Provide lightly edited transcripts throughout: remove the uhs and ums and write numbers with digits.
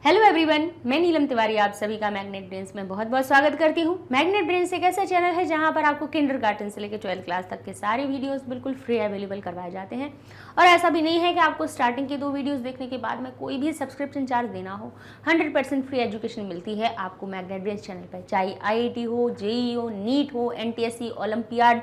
Hello everyone, मैं नीलम तिवारी आप सभी का मैग्नेट ब्रेन्स में बहुत बहुत स्वागत करती हूँ। मैग्नेट ब्रेन्स एक ऐसा चैनल है जहाँ पर आपको किंडरगार्टन से लेकर 12th क्लास तक के सारे वीडियोस बिल्कुल फ्री अवेलेबल करवाए जाते हैं। और ऐसा भी नहीं है कि आपको स्टार्टिंग के 2 वीडियोस देखने के बाद में कोई भी सब्सक्रिप्शन चार्ज देना हो। 100% फ्री एजुकेशन मिलती है आपको मैग्नेट ब्रेन्स चैनल पर, चाहे IIT हो, JEE हो, नीट हो, NTSC, ओलंपियाड,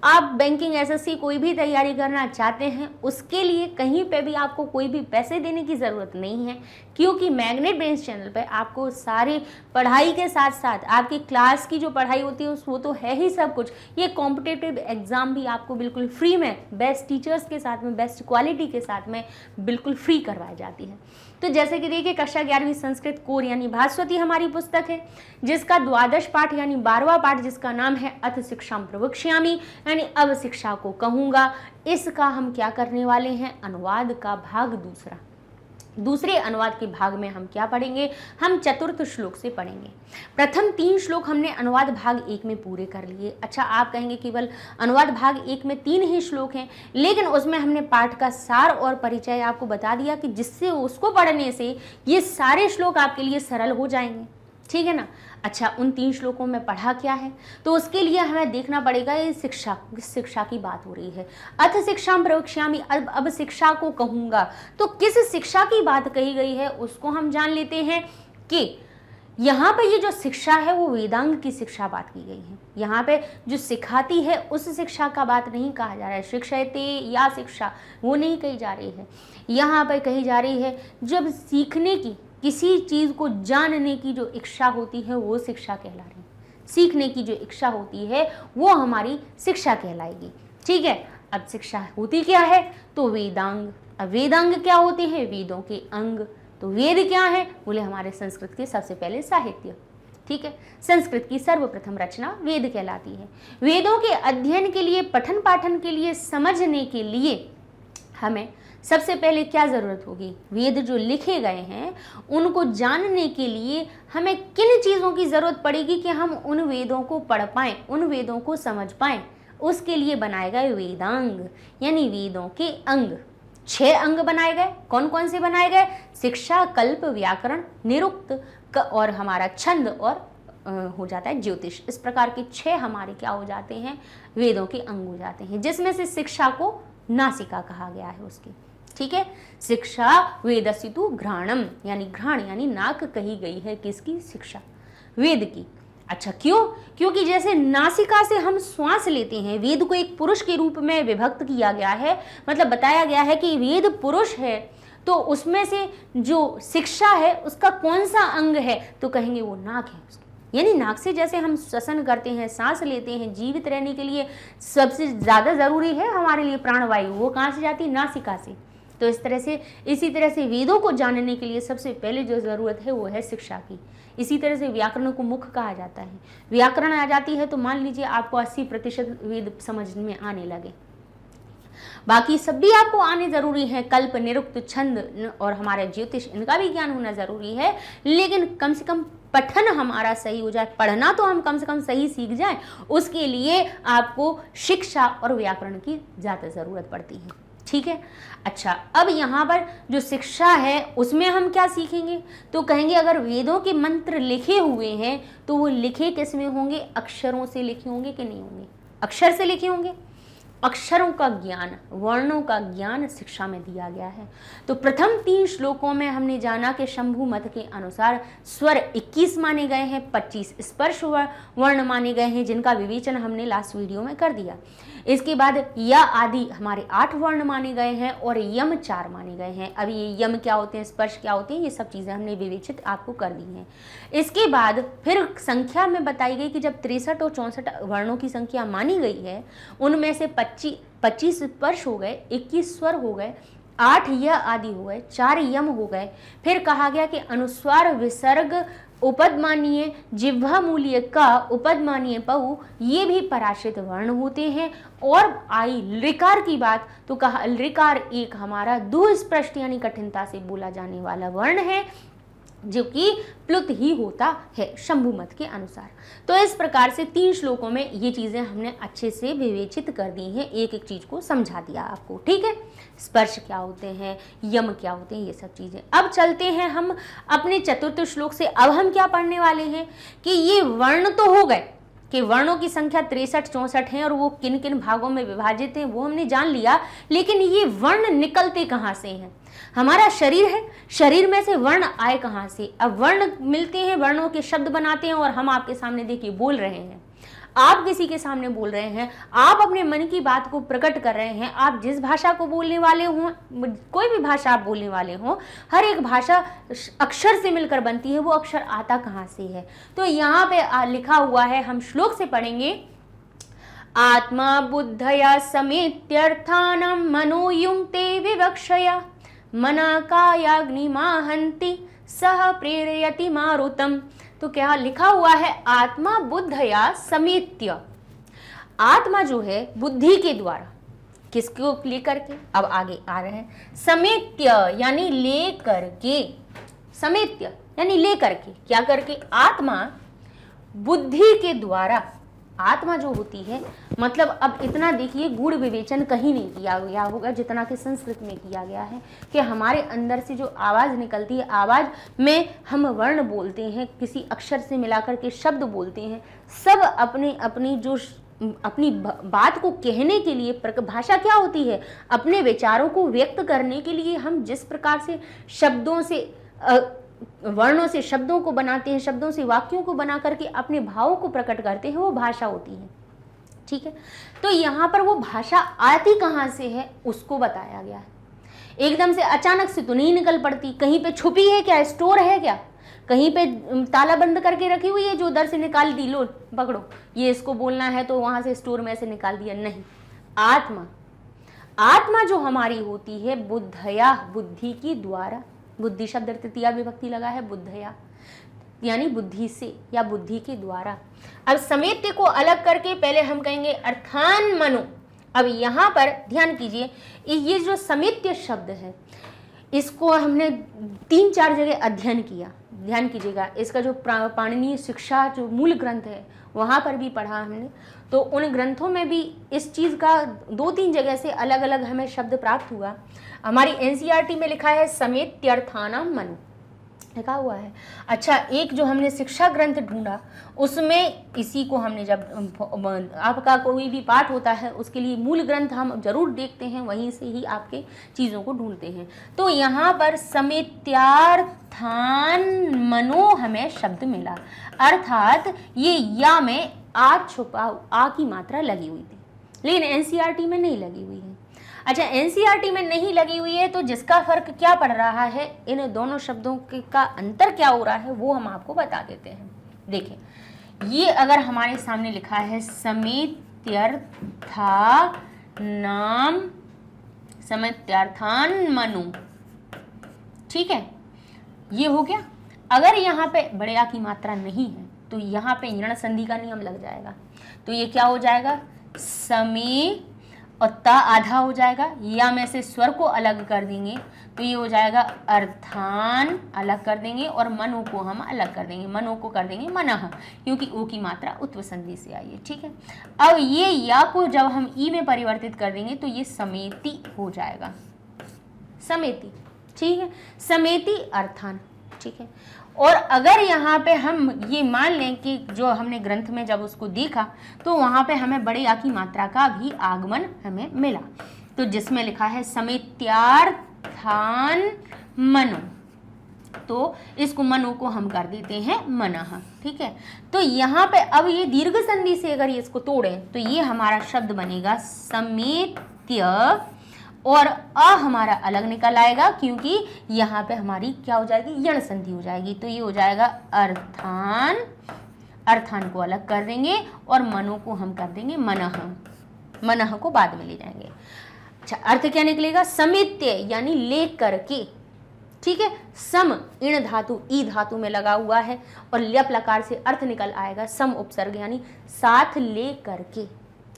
आप बैंकिंग SSC कोई भी तैयारी करना चाहते हैं उसके लिए कहीं पे भी आपको कोई भी पैसे देने की ज़रूरत नहीं है, क्योंकि मैग्नेट ब्रेन्स चैनल पे आपको सारी पढ़ाई के साथ साथ आपकी क्लास की जो पढ़ाई होती है वो तो है ही सब कुछ। ये कॉम्पिटिटिव एग्जाम भी आपको बिल्कुल फ्री में बेस्ट टीचर्स के साथ में, बेस्ट क्वालिटी के साथ में बिल्कुल फ्री करवाई जाती है। तो जैसे कि देखिए, कक्षा 11वीं संस्कृत कोर यानी भास्वती हमारी पुस्तक है, जिसका द्वादश पाठ यानी 12वां पाठ जिसका नाम है अथ शिक्षाम प्रवक्ष्यामि यानी अब शिक्षा को कहूँगा, इसका हम क्या करने वाले हैं, अनुवाद का भाग दूसरे अनुवाद के भाग में हम क्या पढ़ेंगे, हम चतुर्थ श्लोक से पढ़ेंगे। प्रथम 3 श्लोक हमने अनुवाद भाग 1 में पूरे कर लिए। अच्छा, आप कहेंगे केवल अनुवाद भाग 1 में 3 ही श्लोक हैं, लेकिन उसमें हमने पाठ का सार और परिचय आपको बता दिया कि जिससे उसको पढ़ने से ये सारे श्लोक आपके लिए सरल हो जाएंगे, ठीक है ना। अच्छा, उन 3 श्लोकों में पढ़ा क्या है, तो उसके लिए हमें देखना पड़ेगा ये शिक्षा की बात हो रही है। अथ शिक्षाम प्रवक्ष्यामि, अब शिक्षा को कहूँगा, तो किस शिक्षा की बात कही गई है उसको हम जान लेते हैं कि यहाँ पे ये जो शिक्षा है वो वेदांग की शिक्षा बात की गई है। यहाँ पे जो सिखाती है उस शिक्षा का बात नहीं कहा जा रहा है, शिक्षयते या शिक्षा वो नहीं कही जा रही है। यहाँ पे कही जा रही है जब सीखने की, किसी चीज़ को जानने की जो इच्छा होती है वो शिक्षा कहला रही है। सीखने की जो इच्छा होती है वो हमारी शिक्षा कहलाएगी, ठीक है। अब शिक्षा होती क्या है, तो वेदांग। अब वेदांग क्या होते हैं, वेदों के अंग। तो वेद क्या है, बोले हमारे संस्कृत के सबसे पहले साहित्य, ठीक है। संस्कृत की सर्वप्रथम रचना वेद कहलाती है। वेदों के अध्ययन के लिए, पठन पाठन के लिए, समझने के लिए हमें सबसे पहले क्या ज़रूरत होगी, वेद जो लिखे गए हैं उनको जानने के लिए हमें किन चीज़ों की ज़रूरत पड़ेगी कि हम उन वेदों को पढ़ पाएँ, उन वेदों को समझ पाएँ। उसके लिए बनाए गए वेदांग यानी वेदों के अंग। 6 अंग बनाए गए। कौन कौन से बनाए गए, शिक्षा, कल्प, व्याकरण, निरुक्त और हमारा छंद और हो जाता है ज्योतिष। इस प्रकार के 6 हमारे क्या हो जाते हैं, वेदों के अंग हो जाते हैं, जिसमें से शिक्षा को नासिका कहा गया है उसकी, ठीक है। शिक्षा वेदस्य तु घ्राणम यानी घ्राण यानी नाक कही गई है किसकी, शिक्षा, वेद की। अच्छा, क्यों, क्योंकि जैसे नासिका से हम श्वास लेते हैं, वेद को एक पुरुष के रूप में विभक्त किया गया है, मतलब बताया गया है कि वेद पुरुष है, तो उसमें से जो शिक्षा है उसका कौन सा अंग है, तो कहेंगे वो नाक है उसकी। यानी नाक से जैसे हम श्वसन करते हैं, सांस लेते हैं, जीवित रहने के लिए सबसे ज़्यादा ज़रूरी है हमारे लिए प्राणवायु, वो कहाँ से जाती है, नासिका से। तो इसी तरह से वेदों को जानने के लिए सबसे पहले जो ज़रूरत है वो है शिक्षा की। इसी तरह से व्याकरण को मुख कहा जाता है। व्याकरण आ जाती है तो मान लीजिए आपको 80% वेद समझ में आने लगे, बाकी सब भी आपको आने ज़रूरी है। कल्प, निरुक्त, छंद और हमारा ज्योतिष, इनका भी ज्ञान होना ज़रूरी है, लेकिन कम से कम पठन हमारा सही हो जाए, पढ़ना तो हम कम से कम सही सीख जाएं, उसके लिए आपको शिक्षा और व्याकरण की ज़्यादा ज़रूरत पड़ती है, ठीक है। अच्छा, अब यहाँ पर जो शिक्षा है उसमें हम क्या सीखेंगे, तो कहेंगे अगर वेदों के मंत्र लिखे हुए हैं तो वो लिखे किस में होंगे, अक्षरों से लिखे होंगे कि नहीं होंगे, अक्षर से लिखे होंगे। अक्षरों का ज्ञान, वर्णों का ज्ञान शिक्षा में दिया गया है। तो प्रथम 3 श्लोकों में हमने जाना कि शंभु मत के अनुसार स्वर 21 माने गए हैं, 25 स्पर्श वर्ण माने गए हैं, जिनका विवेचन हमने लास्ट वीडियो में कर दिया। इसके बाद या आदि हमारे 8 वर्ण माने गए हैं और यम 4 माने गए हैं। अब ये यम क्या होते हैं, स्पर्श क्या होते हैं, ये सब चीज़ें हमने विवेचित आपको कर दी हैं। इसके बाद फिर संख्या में बताई गई कि जब 63 और 64 वर्णों की संख्या मानी गई है, उनमें से 25 स्पर्श हो गए, 21 स्वर हो गए, 8 य आदि हो गए, 4 यम हो गए। फिर कहा गया कि अनुस्वार, विसर्ग, उपदमानीय, जिह्वा मूल्य का, उपदमानीय पहु, ये भी पराश्रित वर्ण होते हैं। और आई ऋकार की बात, तो कहा ऋकार एक हमारा दुस्पृष्ट यानी कठिनता से बोला जाने वाला वर्ण है। जो कि प्लुत ही होता है शंभु मत के अनुसार। तो इस प्रकार से 3 श्लोकों में ये चीज़ें हमने अच्छे से विवेचित कर दी हैं, एक एक चीज़ को समझा दिया आपको, ठीक है। स्पर्श क्या होते हैं, यम क्या होते हैं, ये सब चीज़ें। अब चलते हैं हम अपने चतुर्थ श्लोक से। अब हम क्या पढ़ने वाले हैं कि ये वर्ण तो हो गए कि वर्णों की संख्या 63-64 हैं और वो किन किन भागों में विभाजित हैं वो हमने जान लिया, लेकिन ये वर्ण निकलते कहाँ से हैं। हमारा शरीर है, शरीर में से वर्ण आए कहाँ से। अब वर्ण मिलते हैं, वर्णों के शब्द बनाते हैं और हम आपके सामने देखिए बोल रहे हैं, आप किसी के सामने बोल रहे हैं, आप अपने मन की बात को प्रकट कर रहे हैं। आप जिस भाषा को बोलने वाले हों, कोई भी भाषा आप बोलने वाले हों, हर एक भाषा अक्षर से मिलकर बनती है। वो अक्षर आता कहाँ से है, तो यहाँ पे लिखा हुआ है, हम श्लोक से पढ़ेंगे। आत्मा बुद्धया समेत्यर्थानां मनोयुंक्ते विवक्षया मना कायाग्निमाहन्ति सह प्रेरयति मारुतम। तो क्या लिखा हुआ है, आत्मा बुद्धया समेत्य, आत्मा जो है बुद्धि के द्वारा, किसको लेकर के, अब आगे आ रहे हैं, समेत्य यानी ले करके, समेत्य यानी ले करके, क्या करके, आत्मा बुद्धि के द्वारा, आत्मा जो होती है, मतलब अब इतना देखिए गूढ़ विवेचन कहीं नहीं किया गया होगा जितना कि संस्कृत में किया गया है, कि हमारे अंदर से जो आवाज़ निकलती है, आवाज़ में हम वर्ण बोलते हैं, किसी अक्षर से मिलाकर के शब्द बोलते हैं, सब अपनी अपनी जो अपनी बात को कहने के लिए, भाषा क्या होती है, अपने विचारों को व्यक्त करने के लिए हम जिस प्रकार से शब्दों से वर्णों से शब्दों को बनाते हैं, शब्दों से वाक्यों को बना करके अपने भावों को प्रकट करते हैं, वो भाषा होती है, ठीक है। तो यहाँ पर वो भाषा आती कहाँ से है उसको बताया गया है। एकदम से अचानक से तो नहीं निकल पड़ती, कहीं पे छुपी है क्या, स्टोर है क्या, कहीं पे ताला बंद करके रखी हुई है जो उधर से निकाल दी, लो पकड़ो ये इसको बोलना है तो वहां से स्टोर में से निकाल दिया, नहीं। आत्मा, आत्मा जो हमारी होती है बुद्धया, बुद्धि की द्वारा, बुद्धि शब्द तृतीया विभक्ति लगा है, बुद्धया यानी बुद्धि से या बुद्धि के द्वारा। अब समेत्य को अलग करके पहले हम कहेंगे अर्थान मनो। अब यहाँ पर ध्यान कीजिए, ये जो समेत्य शब्द है इसको हमने 3-4 जगह अध्ययन किया, ध्यान कीजिएगा। इसका जो पाणिनीय शिक्षा जो मूल ग्रंथ है वहाँ पर भी पढ़ा हमने, तो उन ग्रंथों में भी इस चीज़ का 2-3 जगह से अलग अलग हमें शब्द प्राप्त हुआ। हमारी एनसीईआरटी में लिखा है समेत्यार्थानां मनु, लिखा हुआ है। अच्छा, एक जो हमने शिक्षा ग्रंथ ढूंढा उसमें इसी को हमने, जब आपका कोई भी पाठ होता है उसके लिए मूल ग्रंथ हम जरूर देखते हैं, वहीं से ही आपके चीज़ों को ढूंढते हैं। तो यहाँ पर समेत्यार्थान मनो हमें शब्द मिला, अर्थात ये या में आ छुपा, आ की मात्रा लगी हुई थी, लेकिन एनसीईआरटी में नहीं लगी हुई है। अच्छा, एनसीईआरटी में नहीं लगी हुई है तो जिसका फर्क क्या पड़ रहा है, इन दोनों शब्दों का अंतर क्या हो रहा है वो हम आपको बता देते हैं। देखिए, ये अगर हमारे सामने लिखा है समेत्यार्थान मनु, ठीक है, ये हो गया। अगर यहाँ पे बड़े आ की मात्रा नहीं है तो यहाँ पे ऋण संधि का नियम लग जाएगा, तो ये क्या हो जाएगा, समे और ता आधा हो जाएगा, या में से स्वर को अलग कर देंगे तो ये हो जाएगा अर्थान, अलग कर देंगे, और मनो को हम अलग कर देंगे, मनो को कर देंगे मनः, क्योंकि ओ की मात्रा उत्व संधि से आई है, ठीक है। अब ये या को जब हम ई में परिवर्तित कर देंगे तो ये समेति हो जाएगा, समेति, ठीक है, समेति अर्थान, ठीक है। और अगर यहाँ पे हम ये मान लें कि जो हमने ग्रंथ में जब उसको देखा तो वहाँ पे हमें बड़े आ की मात्रा का भी आगमन हमें मिला, तो जिसमें लिखा है समेत्यार्थान मनो, तो इसको मनो को हम कर देते हैं मनः, ठीक है। तो यहाँ पे अब ये दीर्घ संधि से अगर ये इसको तोड़ें तो ये हमारा शब्द बनेगा समेत्य, और अ हमारा अलग निकल आएगा क्योंकि यहाँ पे हमारी क्या हो जाएगी, यण संधि हो जाएगी, तो ये हो जाएगा अर्थान, अर्थान को अलग कर देंगे और मनो को हम कर देंगे मनः, मनः को बाद में ले जाएंगे। अच्छा, अर्थ क्या निकलेगा, समेत्य यानी ले करके, ठीक है। सम इण धातु ई धातु में लगा हुआ है और ल्यप लकार से अर्थ निकल आएगा सम उपसर्ग यानी साथ ले करके,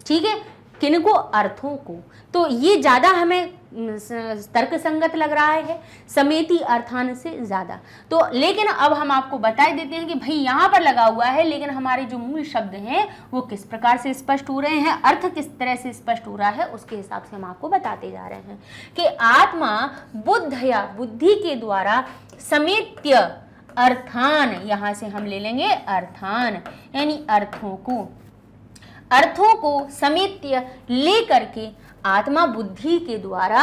ठीक है, किनको, अर्थों को। तो ये ज़्यादा हमें तर्क संगत लग रहा है समेति अर्थान से ज्यादा। तो लेकिन अब हम आपको बता देते हैं कि भाई यहाँ पर लगा हुआ है, लेकिन हमारे जो मूल शब्द हैं वो किस प्रकार से स्पष्ट हो रहे हैं, अर्थ किस तरह से स्पष्ट हो रहा है, उसके हिसाब से हम आपको बताते जा रहे हैं कि आत्मा बुद्धया बुद्धि के द्वारा समेत्य अर्थान, यहां से हम ले लेंगे अर्थान यानी अर्थों को समेत्य ले करके आत्मा बुद्धि के द्वारा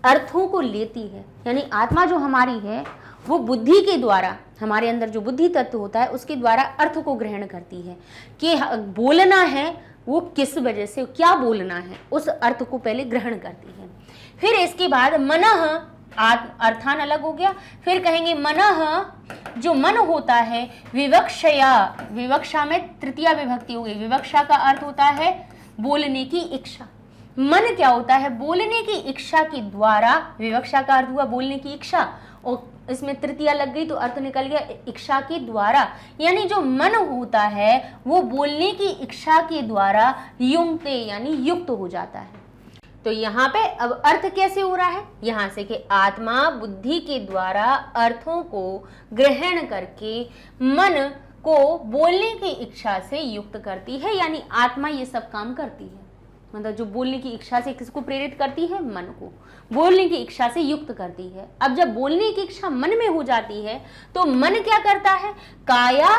अर्थों को लेती है। यानी आत्मा जो हमारी है वो बुद्धि के द्वारा, हमारे अंदर जो बुद्धि तत्व होता है उसके द्वारा अर्थ को ग्रहण करती है कि बोलना है वो किस वजह से, क्या बोलना है, उस अर्थ को पहले ग्रहण करती है। फिर इसके बाद मनः, अर्थान अलग हो गया, फिर कहेंगे मनः, जो मन होता है विवक्षया, विवक्षा में तृतीया विभक्ति हो गई, विवक्षा का अर्थ होता है बोलने की इच्छा। मन क्या होता है, बोलने की इच्छा के द्वारा, विवक्षा का अर्थ हुआ बोलने की इच्छा और इसमें तृतीया लग गई तो अर्थ निकल गया इच्छा के द्वारा। यानी जो मन होता है वो बोलने की इच्छा के द्वारा युक्ते यानी युक्त हो जाता है। तो यहाँ पे अब अर्थ कैसे हो रहा है, यहाँ से कि आत्मा बुद्धि के द्वारा अर्थों को ग्रहण करके मन को बोलने की इच्छा से युक्त करती है। यानी आत्मा ये सब काम करती है, मतलब जो बोलने की इच्छा से किसको प्रेरित करती है, मन को बोलने की इच्छा से युक्त करती है। अब जब बोलने की इच्छा मन में हो जाती है तो मन क्या करता है, काया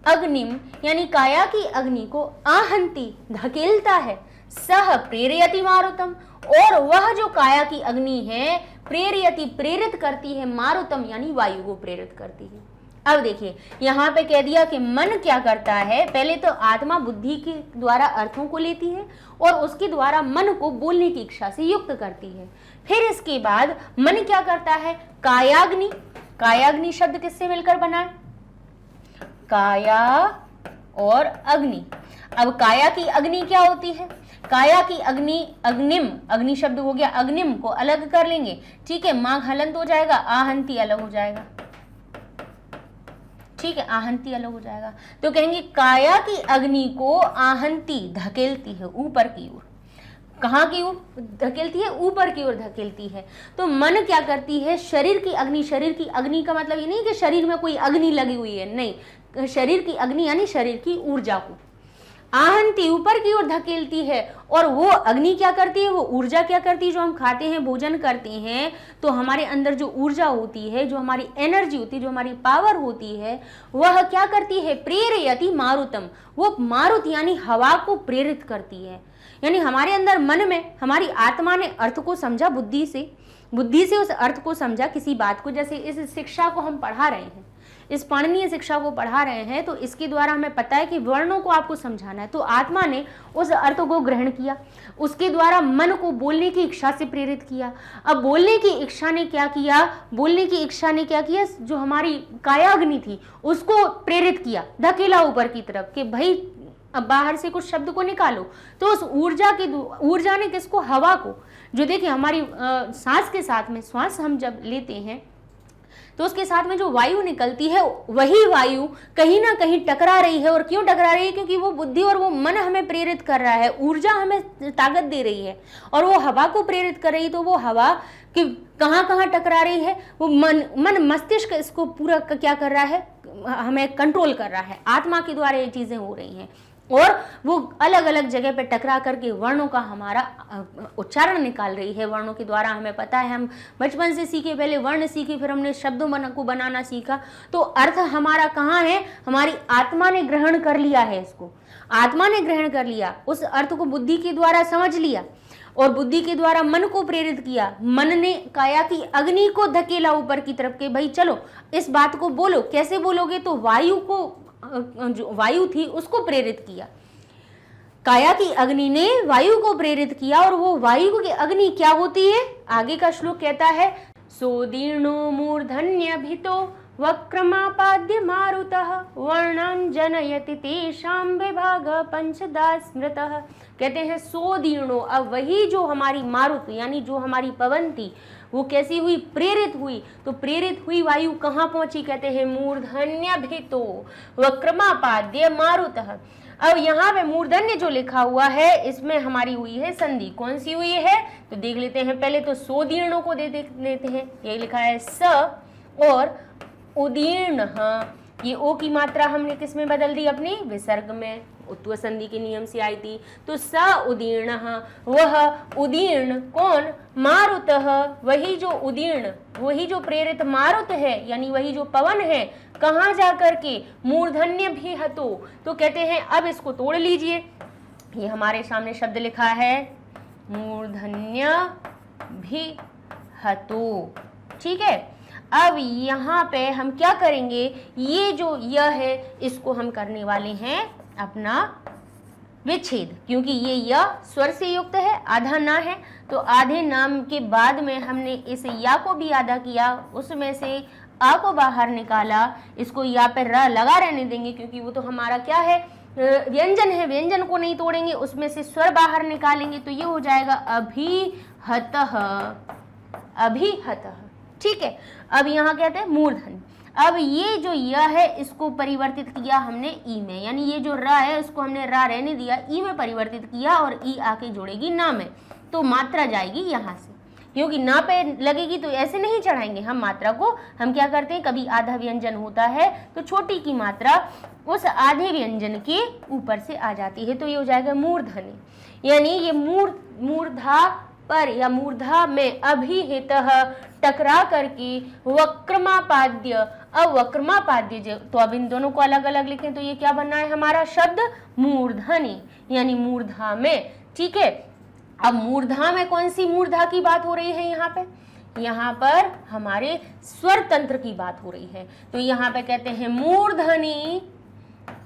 अग्निम यानी काया की अग्नि को आहंती धकेलता है, सह प्रेरयति मारुतम, और वह जो काया की अग्नि है प्रेरयति प्रेरित करती है, मारुतम यानी वायु को प्रेरित करती है। अब देखिए यहाँ पे कह दिया कि मन क्या करता है, पहले तो आत्मा बुद्धि के द्वारा अर्थों को लेती है और उसके द्वारा मन को बोलने की इच्छा से युक्त करती है। फिर इसके बाद मन क्या करता है, कायाग्नि, कायाग्नि शब्द किससे मिलकर बना है, काया और अग्नि। अब काया की अग्नि क्या होती है, काया की अग्नि अग्निम, अग्नि शब्द हो गया, अग्निम को अलग कर लेंगे, ठीक है, मां हलंत हो जाएगा, आहंती अलग हो जाएगा, ठीक है, आहंती अलग हो जाएगा। तो कहेंगे काया की अग्नि को आहंती धकेलती है ऊपर की ओर, कहाँ की ओर धकेलती है, ऊपर की ओर धकेलती है। तो मन क्या करती है, शरीर की अग्नि, शरीर की अग्नि का मतलब ये नहीं कि शरीर में कोई अग्नि लगी हुई है, नहीं, शरीर की अग्नि यानी शरीर की ऊर्जा को आहंती ऊपर की ओर धकेलती है। और वो अग्नि क्या करती है, वो ऊर्जा क्या करती है, जो हम खाते हैं भोजन करते हैं तो हमारे अंदर जो ऊर्जा होती है, जो हमारी एनर्जी होती है, जो हमारी पावर होती है, वह क्या करती है, प्रेरयति मारुतम, वो मारुत यानी हवा को प्रेरित करती है। यानी हमारे अंदर मन में हमारी आत्मा ने अर्थ को समझा, बुद्धि से उस अर्थ को समझा किसी बात को। जैसे इस शिक्षा को हम पढ़ा रहे हैं, इस पाणिनीय शिक्षा को पढ़ा रहे हैं, तो इसके द्वारा हमें पता है कि वर्णों को आपको समझाना है, तो आत्मा ने उस अर्थ को ग्रहण किया, उसके द्वारा मन को बोलने की इच्छा से प्रेरित किया। अब बोलने की इच्छा ने क्या किया, बोलने की इच्छा ने क्या किया, जो हमारी कायाग्नि थी उसको प्रेरित किया, धकेला ऊपर की तरफ कि भाई अब बाहर से कुछ शब्द को निकालो। तो उस ऊर्जा ने किसको, हवा को, जो देखिए हमारी सांस के साथ में, श्वास हम जब लेते हैं तो उसके साथ में जो वायु निकलती है वही वायु कहीं ना कहीं टकरा रही है। और क्यों टकरा रही है, क्योंकि वो बुद्धि और वो मन हमें प्रेरित कर रहा है, ऊर्जा हमें ताकत दे रही है और वो हवा को प्रेरित कर रही है। तो वो हवा कि कहाँ कहाँ टकरा रही है, वो मन मस्तिष्क इसको पूरा क्या कर रहा है, हमें कंट्रोल कर रहा है। आत्मा के द्वारा ये चीजें हो रही हैं और वो अलग अलग जगह पे टकरा करके वर्णों का हमारा उच्चारण निकाल रही है। वर्णों के द्वारा हमें पता है, हम बचपन से सीखे, पहले वर्ण सीखे, फिर हमने शब्दों को बनाना सीखा। तो अर्थ हमारा कहाँ है, हमारी आत्मा ने ग्रहण कर लिया है, इसको आत्मा ने ग्रहण कर लिया, उस अर्थ को बुद्धि के द्वारा समझ लिया और बुद्धि के द्वारा मन को प्रेरित किया। मन ने काया की अग्नि को धकेला ऊपर की तरफ के भाई चलो इस बात को बोलो। कैसे बोलोगे, तो वायु को, जो वायु थी उसको प्रेरित किया, काया की अग्नि ने वायु को प्रेरित किया। और वो वायु की अग्नि क्या होती है, आगे का श्लोक कहता है, सोदीर्णो मूर्धन्यभितो वक्रमापाद्य मारुतः वर्णं जनयति तेषां विभाग पंचदा स्मृतः। कहते हैं सोदीर्णो, अब वही जो हमारी मारुत यानी जो हमारी पवन थी वो कैसी हुई, प्रेरित हुई। तो प्रेरित हुई वायु कहाँ पहुंची, कहते हैं मूर्धन्यभितो वक्रमापाद्य मारुतः। अब यहाँ पे मूर्धन्य जो लिखा हुआ है इसमें हमारी हुई है संधि, कौन सी हुई है तो देख लेते हैं। पहले तो सोदीर्णों को देख लेते हैं, ये लिखा है स और उदीर्ण, हाँ ये ओ की मात्रा हमने किस में बदल दी, अपनी विसर्ग में, उत्व संधि के नियम से आई थी। तो स उदीर्ण, वह उदीर्ण कौन, मारुतः, वही जो उदीर्ण, वही जो प्रेरित मारुत है यानी वही जो पवन है, कहाँ जा करके, मूर्धन्य भी हतो। तो कहते हैं अब इसको तोड़ लीजिए, ये हमारे सामने शब्द लिखा है मूर्धन्य भी हतो, ठीक है। अब यहाँ पे हम क्या करेंगे, ये जो य है इसको हम करने वाले हैं अपना विच्छेद, क्योंकि ये य स्वर से युक्त है, आधा ना है, तो आधे नाम के बाद में हमने इस या को भी आधा किया, उसमें से आ को बाहर निकाला, इसको या पे र लगा रहने देंगे क्योंकि वो तो हमारा क्या है, व्यंजन है, व्यंजन को नहीं तोड़ेंगे, उसमें से स्वर बाहर निकालेंगे, तो ये हो जाएगा अभिहतः, अभिहतः, ठीक है। अब यहाँ कहते हैं मूर्धन्य। अब ये जो य है इसको परिवर्तित किया हमने ई में, यानी ये जो र है उसको हमने रा रहने दिया, ई में परिवर्तित किया और ई आके जुड़ेगी ना में, तो मात्रा जाएगी यहाँ से, क्योंकि ना पे लगेगी तो ऐसे नहीं चढ़ाएंगे हम मात्रा को। हम क्या करते हैं, कभी आधा व्यंजन होता है तो छोटी की मात्रा उस आधे व्यंजन के ऊपर से आ जाती है, तो ये हो जाएगा मूर्धन्य, यानी ये मूर्धा पर या मूर्धा में अभिहितः टकरा करके वक्रमापाद्य, अब वक्रमापाद्य, तो अब इन दोनों को अलग अलग लिखें तो ये क्या बनना है हमारा शब्द मूर्धनि, यानी मूर्धा में, ठीक है। अब मूर्धा में कौन सी मूर्धा की बात हो रही है, यहाँ पर हमारे स्वर तंत्र की बात हो रही है, तो यहाँ पे कहते हैं मूर्धनि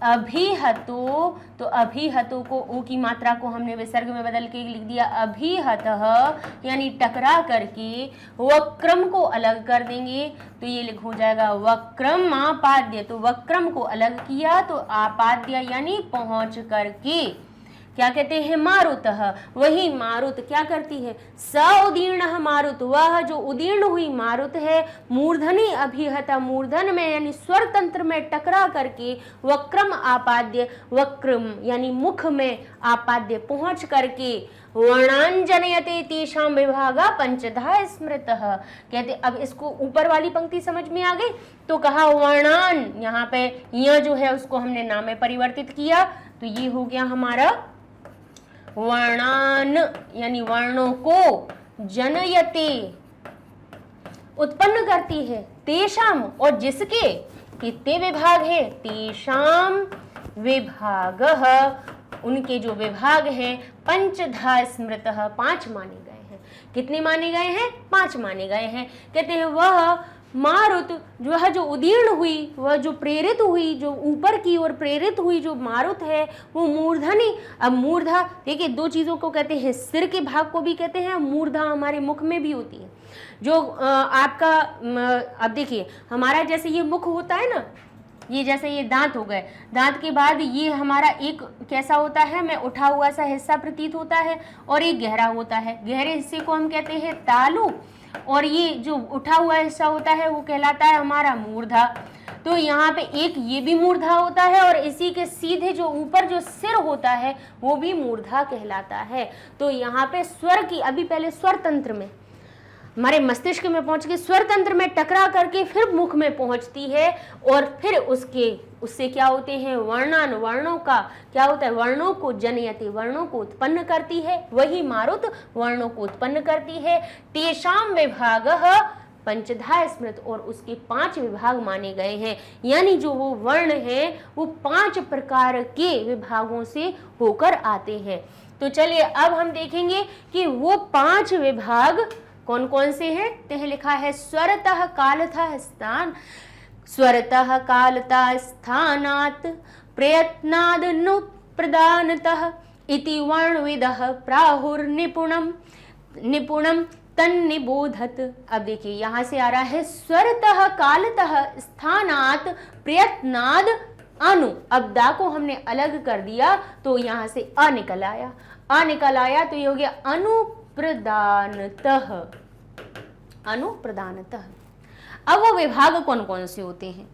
अभिहतो, तो अभिहतो को ओ की मात्रा को हमने विसर्ग में बदल के लिख दिया अभिहतः, यानी टकरा करके वक्रम को अलग कर देंगे, तो ये लिख हो जाएगा वक्रम आपाद्य, तो वक्रम को अलग किया तो आपाद्य यानी पहुंच करके क्या कहते हैं मारुतः, वही मारुत क्या करती है, स उदीर्ण मारुत, वह जो उदीर्ण हुई मारुत है, मूर्धनि अभिहता, मूर्धन में यानी स्वर तंत्र में टकरा करके वक्रम आपाद्य, वक्रम यानी मुख में आपाद्य पहुंच करके वर्णांजनयते तेषां विभागा पंचधा स्मृतः, कहते अब इसको ऊपर वाली पंक्ति समझ में आ गई, तो कहा वर्णान, यहाँ पे यह जो है उसको हमने नाम में परिवर्तित किया, तो ये हो गया हमारा वर्णान, यानी वर्णों को, जनयते उत्पन्न करती है, तेषाम और जिसके, कितने विभाग है, तेषाम विभागः, उनके जो विभाग हैं, पंचधा स्मृतः, 5 माने गए हैं। कितने माने गए हैं, 5 माने गए हैं। कहते हैं वह मारुत, वह जो उदीर्ण हुई, वह जो प्रेरित हुई, जो ऊपर की ओर प्रेरित हुई जो मारुत है वो मूर्धनि। अब मूर्धा देखिए 2 चीजों को कहते हैं, सिर के भाग को भी कहते हैं, मूर्धा हमारे मुख में भी होती है, जो आपका अब देखिए हमारा जैसे ये मुख होता है ना, ये जैसे ये दांत हो गए, दांत के बाद ये हमारा एक कैसा होता है, में उठा हुआ सा हिस्सा प्रतीत होता है और एक गहरा होता है, गहरे हिस्से को हम कहते हैं तालु, और ये जो उठा हुआ हिस्सा होता है वो कहलाता है हमारा मूर्धा। तो यहाँ पे एक ये भी मूर्धा होता है और इसी के सीधे जो ऊपर जो सिर होता है वो भी मूर्धा कहलाता है। तो यहाँ पे स्वर की, अभी पहले स्वर तंत्र में हमारे मस्तिष्क में पहुंच के स्वर तंत्र में टकरा करके फिर मुख में पहुंचती है और फिर उससे क्या होते हैं वर्णान, वर्णों का क्या होता है, वर्णों को जनयति, वर्णों को उत्पन्न करती है, वही मारुत वर्णों को उत्पन्न करती है। तेषाम विभागः पंचधा स्मृत, और उसके 5 विभाग माने गए हैं, यानी जो वो वर्ण है वो 5 प्रकार के विभागों से होकर आते हैं। तो चलिए अब हम देखेंगे कि वो 5 विभाग कौन कौन से हैं। तो लिखा है स्वरतः कालतः स्थान, स्वरतः कालतः स्थानात् प्रयत्नाद् नु प्रदानतः इति वर्णविदः प्राहुर्निपुणं निपुणं तन्निबोधत। अब देखिए यहाँ से आ रहा है स्वरतः कालतः स्थानात् प्रयत्नाद् अनु, अब दा को हमने अलग कर दिया तो यहाँ से अ निकल आया, अ निकल आया तो ये हो गया अनुप्रदानतः, अनुप्रदानतः। अब वो विभाग कौन कौन से होते हैं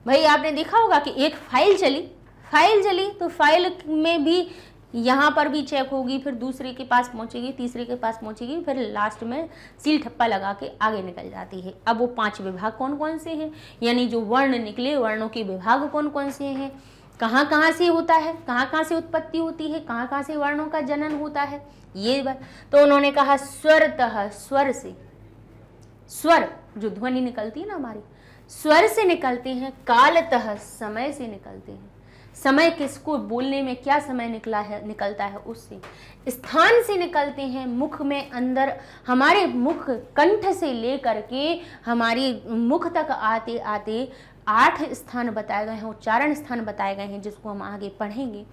भाई, आपने देखा होगा कि एक फाइल चली, फाइल जली तो फाइल में भी यहाँ पर भी चेक होगी, फिर दूसरे के पास पहुँचेगी, तीसरे के पास पहुँचेगी, फिर लास्ट में सील ठप्पा लगा के आगे निकल जाती है। अब वो 5 विभाग कौन कौन से हैं, यानी जो वर्ण निकले, वर्णों के विभाग कौन कौन से हैं, कहाँ कहाँ से होता है, कहाँ कहाँ से उत्पत्ति होती है, कहाँ कहाँ से वर्णों का जनन होता है, ये बात। तो उन्होंने कहा स्वरतः, स्वर से, स्वर जो ध्वनि निकलती है ना हमारी, स्वर से निकलते हैं, कालतः समय से निकलते हैं, समय किसको बोलने में क्या समय निकलता है उससे, स्थान से निकलते हैं, मुख में अंदर हमारे मुख कंठ से लेकर के हमारी मुख तक आते आते 8 स्थान बताए गए हैं, उच्चारण स्थान बताए गए हैं, जिसको हम आगे पढ़ेंगे।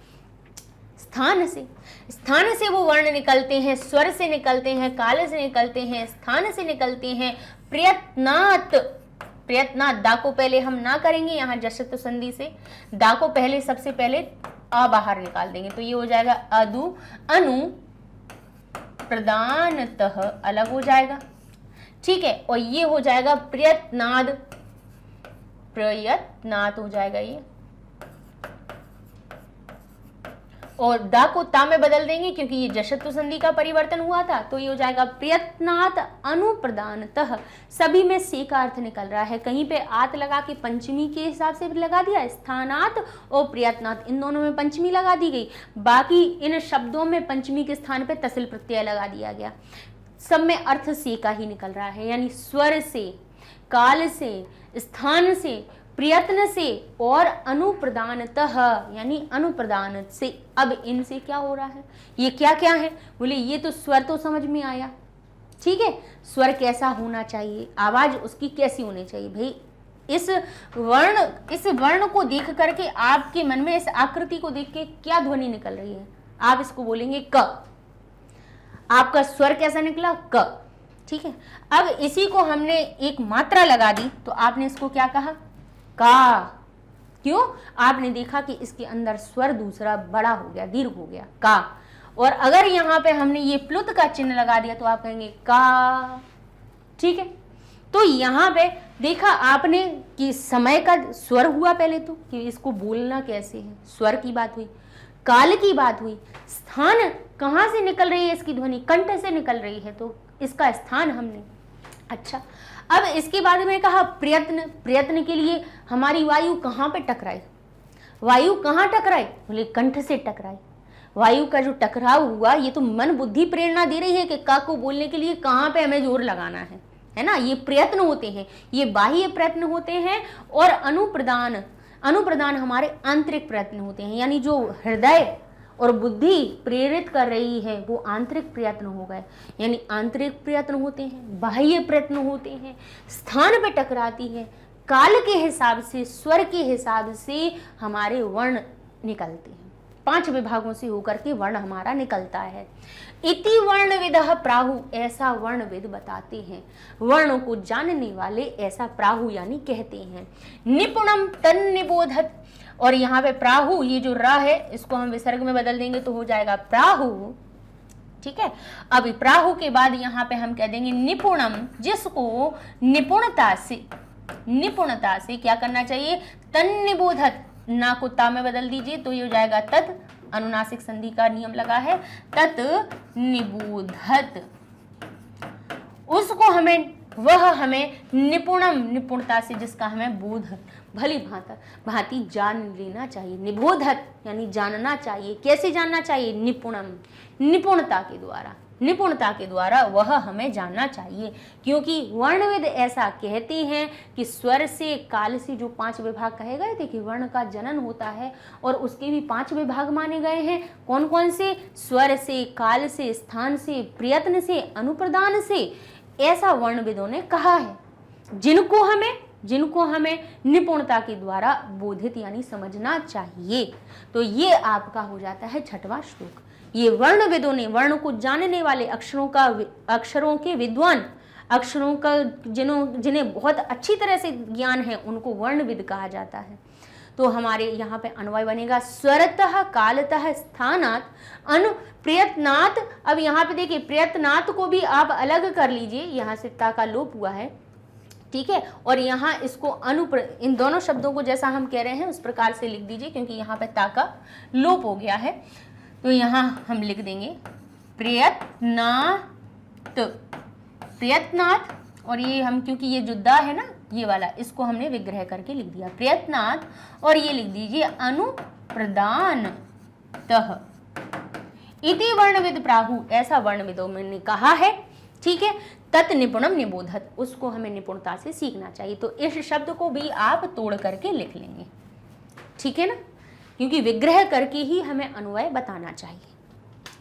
स्थान से वो वर्ण निकलते हैं, स्वर से निकलते हैं, काल से निकलते हैं, स्थान से निकलते हैं, प्रयत्नात्, प्रयत्नात्, दा को पहले हम ना करेंगे यहाँ जश्न संधि से, दा को पहले सबसे पहले आ बाहर निकाल देंगे, तो ये हो जाएगा अदु, अनु प्रदानतः अलग हो जाएगा, ठीक है। और ये हो जाएगा प्रयत्नाद, प्रयत्नात् हो जाएगा ये, और दा को ता में बदल देंगे क्योंकि ये जश्न संधि का परिवर्तन हुआ था, तो ये हो जाएगा प्रयत्नात् अनुप्रदानतः। सभी में से का अर्थ निकल रहा है, कहीं पे आत लगा के पंचमी के हिसाब से लगा दिया, स्थानात् और प्रयत्नात् इन दोनों में पंचमी लगा दी गई, बाकी इन शब्दों में पंचमी के स्थान पे तसिल प्रत्यय लगा दिया गया। सब में अर्थ से का ही निकल रहा है, यानी स्वर से, काल से, स्थान से, प्रयत्न से और अनुप्रदानतः यानी अनुप्रदान से। अब इनसे क्या हो रहा है, ये क्या क्या है, बोले ये तो स्वर तो समझ में आया, ठीक है। स्वर कैसा होना चाहिए, आवाज उसकी कैसी होनी चाहिए, भाई इस वर्ण को देख करके आपके मन में इस आकृति को देख के क्या ध्वनि निकल रही है, आप इसको बोलेंगे क, आपका स्वर कैसा निकला क, ठीक है। अब इसी को हमने एक मात्रा लगा दी तो आपने इसको क्या कहा, का। क्यों, आपने देखा कि इसके अंदर स्वर दूसरा बड़ा हो गया, दीर्घ हो गया, का। और अगर यहाँ पे हमने ये प्लुत का चिन्ह लगा दिया तो आप कहेंगे का, ठीक है। तो यहाँ पे देखा आपने कि समय का स्वर हुआ पहले, तो कि इसको बोलना कैसे है, स्वर की बात हुई, काल की बात हुई, स्थान कहाँ से निकल रही है इसकी ध्वनि, कंठ से निकल रही है, तो इसका स्थान हमने, अच्छा। अब इसके बाद में कहा प्रयत्न, प्रयत्न के लिए हमारी वायु कहाँ पे टकराए, वायु कहाँ टकराए, बोले कंठ से टकराए। वायु का जो टकराव हुआ ये तो मन बुद्धि प्रेरणा दे रही है कि का को बोलने के लिए कहाँ पे हमें जोर लगाना है ना, ये प्रयत्न होते हैं, ये बाह्य प्रयत्न होते हैं। और अनुप्रदान, अनुप्रदान हमारे आंतरिक प्रयत्न होते हैं, यानी जो हृदय और बुद्धि प्रेरित कर रही है वो आंतरिक प्रयत्न हो गए, यानी आंतरिक प्रयत्न होते हैं, बाह्य प्रयत्न होते हैं। स्थान पे टकराती है, काल के हिसाब से, स्वर के हिसाब से हमारे वर्ण निकलते हैं, 5 विभागों से होकर के वर्ण हमारा निकलता है। इति वर्णविदः प्राहु, ऐसा वर्णविद बताते हैं, वर्ण को जानने वाले ऐसा प्राहु यानी कहते हैं। निपुणम तन्निबोधत, और यहाँ पे प्राहु, ये जो रा है इसको हम विसर्ग में बदल देंगे तो हो जाएगा प्राहु, ठीक है। अब प्राहु के बाद यहाँ पे हम कह देंगे निपुणम, जिसको निपुणता से क्या करना चाहिए, तन्निबोधत, ना को ता में बदल दीजिए तो ये हो जाएगा तत्, अनुनासिक संधि का नियम लगा है, तत् निबोधत, उसको हमें, वह हमें निपुणम, निपुणता से, जिसका हमें बोध भली भांति जान लेना चाहिए। निबोधत यानी जानना चाहिए, कैसे जानना चाहिए, निपुणम, निपुणता के द्वारा, निपुणता के द्वारा वह हमें जानना चाहिए। क्योंकि वर्णविद ऐसा कहते हैं कि स्वर से, काल से जो 5 विभाग कहे गए थे कि वर्ण का जनन होता है, और उसके भी 5 विभाग माने गए हैं, कौन कौन से, स्वर से, काल से, स्थान से, प्रयत्न से, अनुप्रदान से, ऐसा वर्णविदों ने कहा है, जिनको हमें निपुणता के द्वारा बोधित यानी समझना चाहिए। तो ये आपका हो जाता है 6वां श्लोक। ये वर्णविदों ने, वर्ण को जानने वाले, अक्षरों के विद्वान, अक्षरों का जिन्हें बहुत अच्छी तरह से ज्ञान है उनको वर्णविद कहा जाता है। तो हमारे यहाँ पे अन्वय बनेगा स्वरतः, कालतः, स्थानात्, प्रयत्नात्। अब यहाँ पे देखिए प्रयत्नात् को भी आप अलग कर लीजिए, यहाँ से ता का लोप हुआ है, ठीक है। और यहाँ इसको इन दोनों शब्दों को जैसा हम कह रहे हैं उस प्रकार से लिख दीजिए, क्योंकि यहाँ पे ता का लोप हो गया है। तो यहाँ हम लिख देंगे प्रयत्नात, प्रयत्नात, और ये हम क्योंकि ये जो द है ना ये वाला, इसको हमने विग्रह करके लिख दिया प्रयत्नात, और ये लिख दीजिए अनुप्रदानतः इति वर्णविद प्राहु, ऐसा वर्णविदों ने कहा है। ठीक है। तत् निपुणम निबोधत, उसको हमें निपुणता से सीखना चाहिए। तो इस शब्द को भी आप तोड़ करके लिख लेंगे, ठीक है ना, क्योंकि विग्रह करके ही हमें अन्वय बताना चाहिए।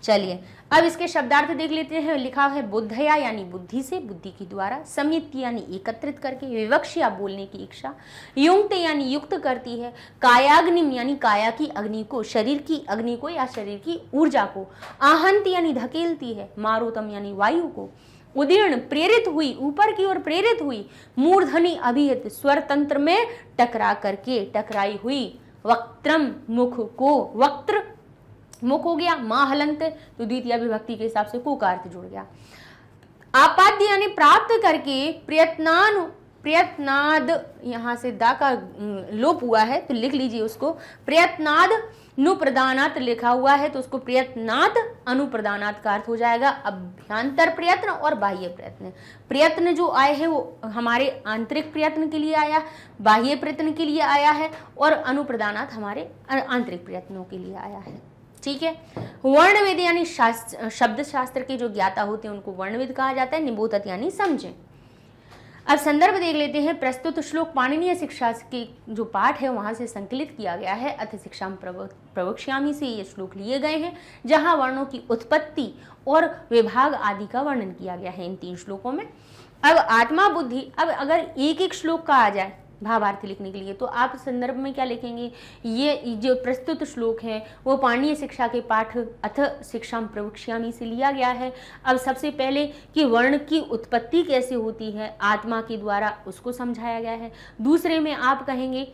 चलिए अब इसके शब्दार्थ देख लेते हैं। लिखा है बुद्धया यानी बुद्धि से, बुद्धि के द्वारा, संयुक्त यानी एकत्रित करके, विवक्ष या बोलने की इच्छा, युक्त यानी युक्त करती है, कायाग्निम यानी काया की अग्नि को, शरीर की अग्नि को या शरीर की ऊर्जा को, आहंत यानी धकेलती है, मारुतम यानी वायु को, उदीर्ण प्रेरित हुई, ऊपर की ओर प्रेरित हुई, मूर्धनि अभिहित स्वर तंत्र में टकरा करके, टकराई हुई, वक्त्रम मुख को, वक्त्र मुख हो गया, मां हलंत तो द्वितीय विभक्ति के हिसाब से को का अर्थ जुड़ गया, आपाद्य यानी प्राप्त करके, प्रयत्नाद यहाँ से दा का लोप हुआ है तो लिख लीजिए उसको, प्रयत्नाद नुप्रदानात लिखा हुआ है तो उसको प्रयत्नात अनुप्रदानात का अर्थ हो जाएगा अभ्यंतर प्रयत्न और बाह्य प्रयत्न। प्रयत्न जो आए हैं वो हमारे आंतरिक प्रयत्न के लिए आया, बाह्य प्रयत्न के लिए आया है, और अनुप्रदानात हमारे आंतरिक प्रयत्नों के लिए आया है। ठीक है। वर्णवेद यानी शब्द शास्त्र के जो ज्ञाता होते हैं उनको वर्णवेद कहा जाता है। निबोधत यानी समझें। अब संदर्भ देख लेते हैं। प्रस्तुत श्लोक पाणिनीय शिक्षा के जो पाठ है वहां से संकलित किया गया है। अथ शिक्षा प्रवक्ष्यामि से ये श्लोक लिए गए हैं, जहां वर्णों की उत्पत्ति और विभाग आदि का वर्णन किया गया है इन 3 श्लोकों में। अब आत्मा बुद्धि, अब अगर एक एक श्लोक का आ जाए भावार्थ लिखने के लिए तो आप संदर्भ में क्या लिखेंगे, ये जो प्रस्तुत श्लोक है वो पाणिनीय शिक्षा के पाठ अथ शिक्षा प्रवक्ष्यामि से लिया गया है। अब सबसे पहले कि वर्ण की उत्पत्ति कैसे होती है आत्मा के द्वारा, उसको समझाया गया है। दूसरे में आप कहेंगे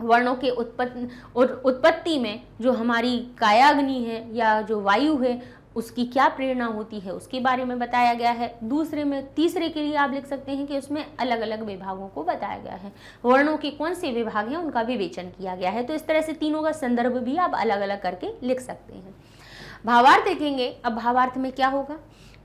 वर्णों के उत्पत्ति में जो हमारी कायाग्नि है या जो वायु है उसकी क्या प्रेरणा होती है उसके बारे में बताया गया है। दूसरे में, तीसरे के लिए आप लिख सकते हैं कि उसमें अलग अलग विभागों को बताया गया है, वर्णों के कौन से विभाग हैं उनका विवेचन किया गया है। तो इस तरह से तीनों का संदर्भ भी आप अलग अलग करके लिख सकते हैं। भावार्थ देखेंगे। अब भावार्थ में क्या होगा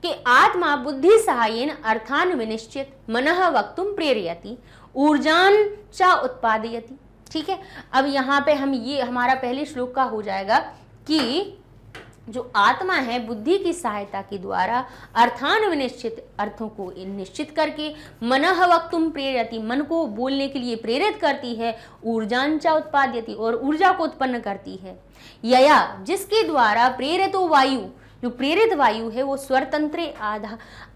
कि आत्मा बुद्धि सहायेन अर्थान विनिश्चित मनः वक्तुम प्रेरयति ऊर्जान च उत्पादयति। ठीक है। अब यहाँ पे हम ये हमारा पहले श्लोक का हो जाएगा कि जो आत्मा है बुद्धि की सहायता के द्वारा अर्थान विनिश्चित अर्थों को निश्चित करके मनः वक्तुम प्रेरयति मन को बोलने के लिए प्रेरित करती है, ऊर्जांचा उत्पाद्यति और ऊर्जा को उत्पन्न करती है, यया जिसके द्वारा प्रेरितो वायु जो प्रेरित वायु है वो स्वरतंत्रे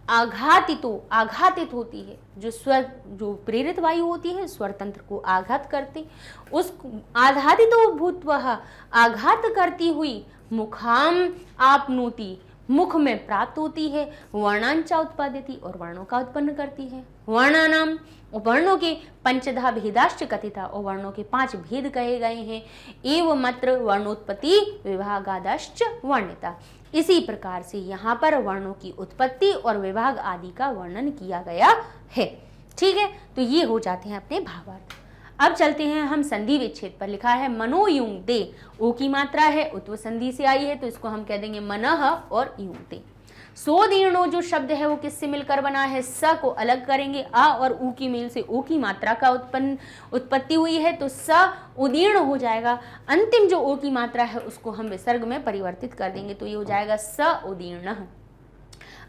आघातित होती है। जो प्रेरित वायु होती है स्वरतंत्र को आघात करती, उस आघातितो भूत्वः आघात करती हुई मुखाम आपनोति मुख में प्राप्त होती है, वर्णांचा उत्पादयति और वर्णों का उत्पन्न करती है। वर्णानाम वर्णों के पंचधा भेदाश्च कथिता और वर्णों के 5 भेद कहे गए हैं। एवं मात्र वर्णोत्पत्ति विभागादाश्च वर्णिता। इसी प्रकार से यहाँ पर वर्णों की उत्पत्ति और विभाग आदि का वर्णन किया गया है। ठीक है। तो ये हो जाते हैं अपने भावार्थ। अब चलते हैं हम संधि विच्छेद पर। लिखा है मनोयुंक्ते, ओ की मात्रा है उत्व संधि से आई है तो इसको हम कह देंगे मनः और युंक्ते। सोदीर्णो जो शब्द है वो किससे मिलकर बना है, स को अलग करेंगे, अ और उ की मेल से ओ की मात्रा का उत्पत्ति हुई है तो स उदीर्ण हो जाएगा। अंतिम जो ओ की मात्रा है उसको हम विसर्ग में परिवर्तित कर देंगे तो ये हो जाएगा स उदीर्ण।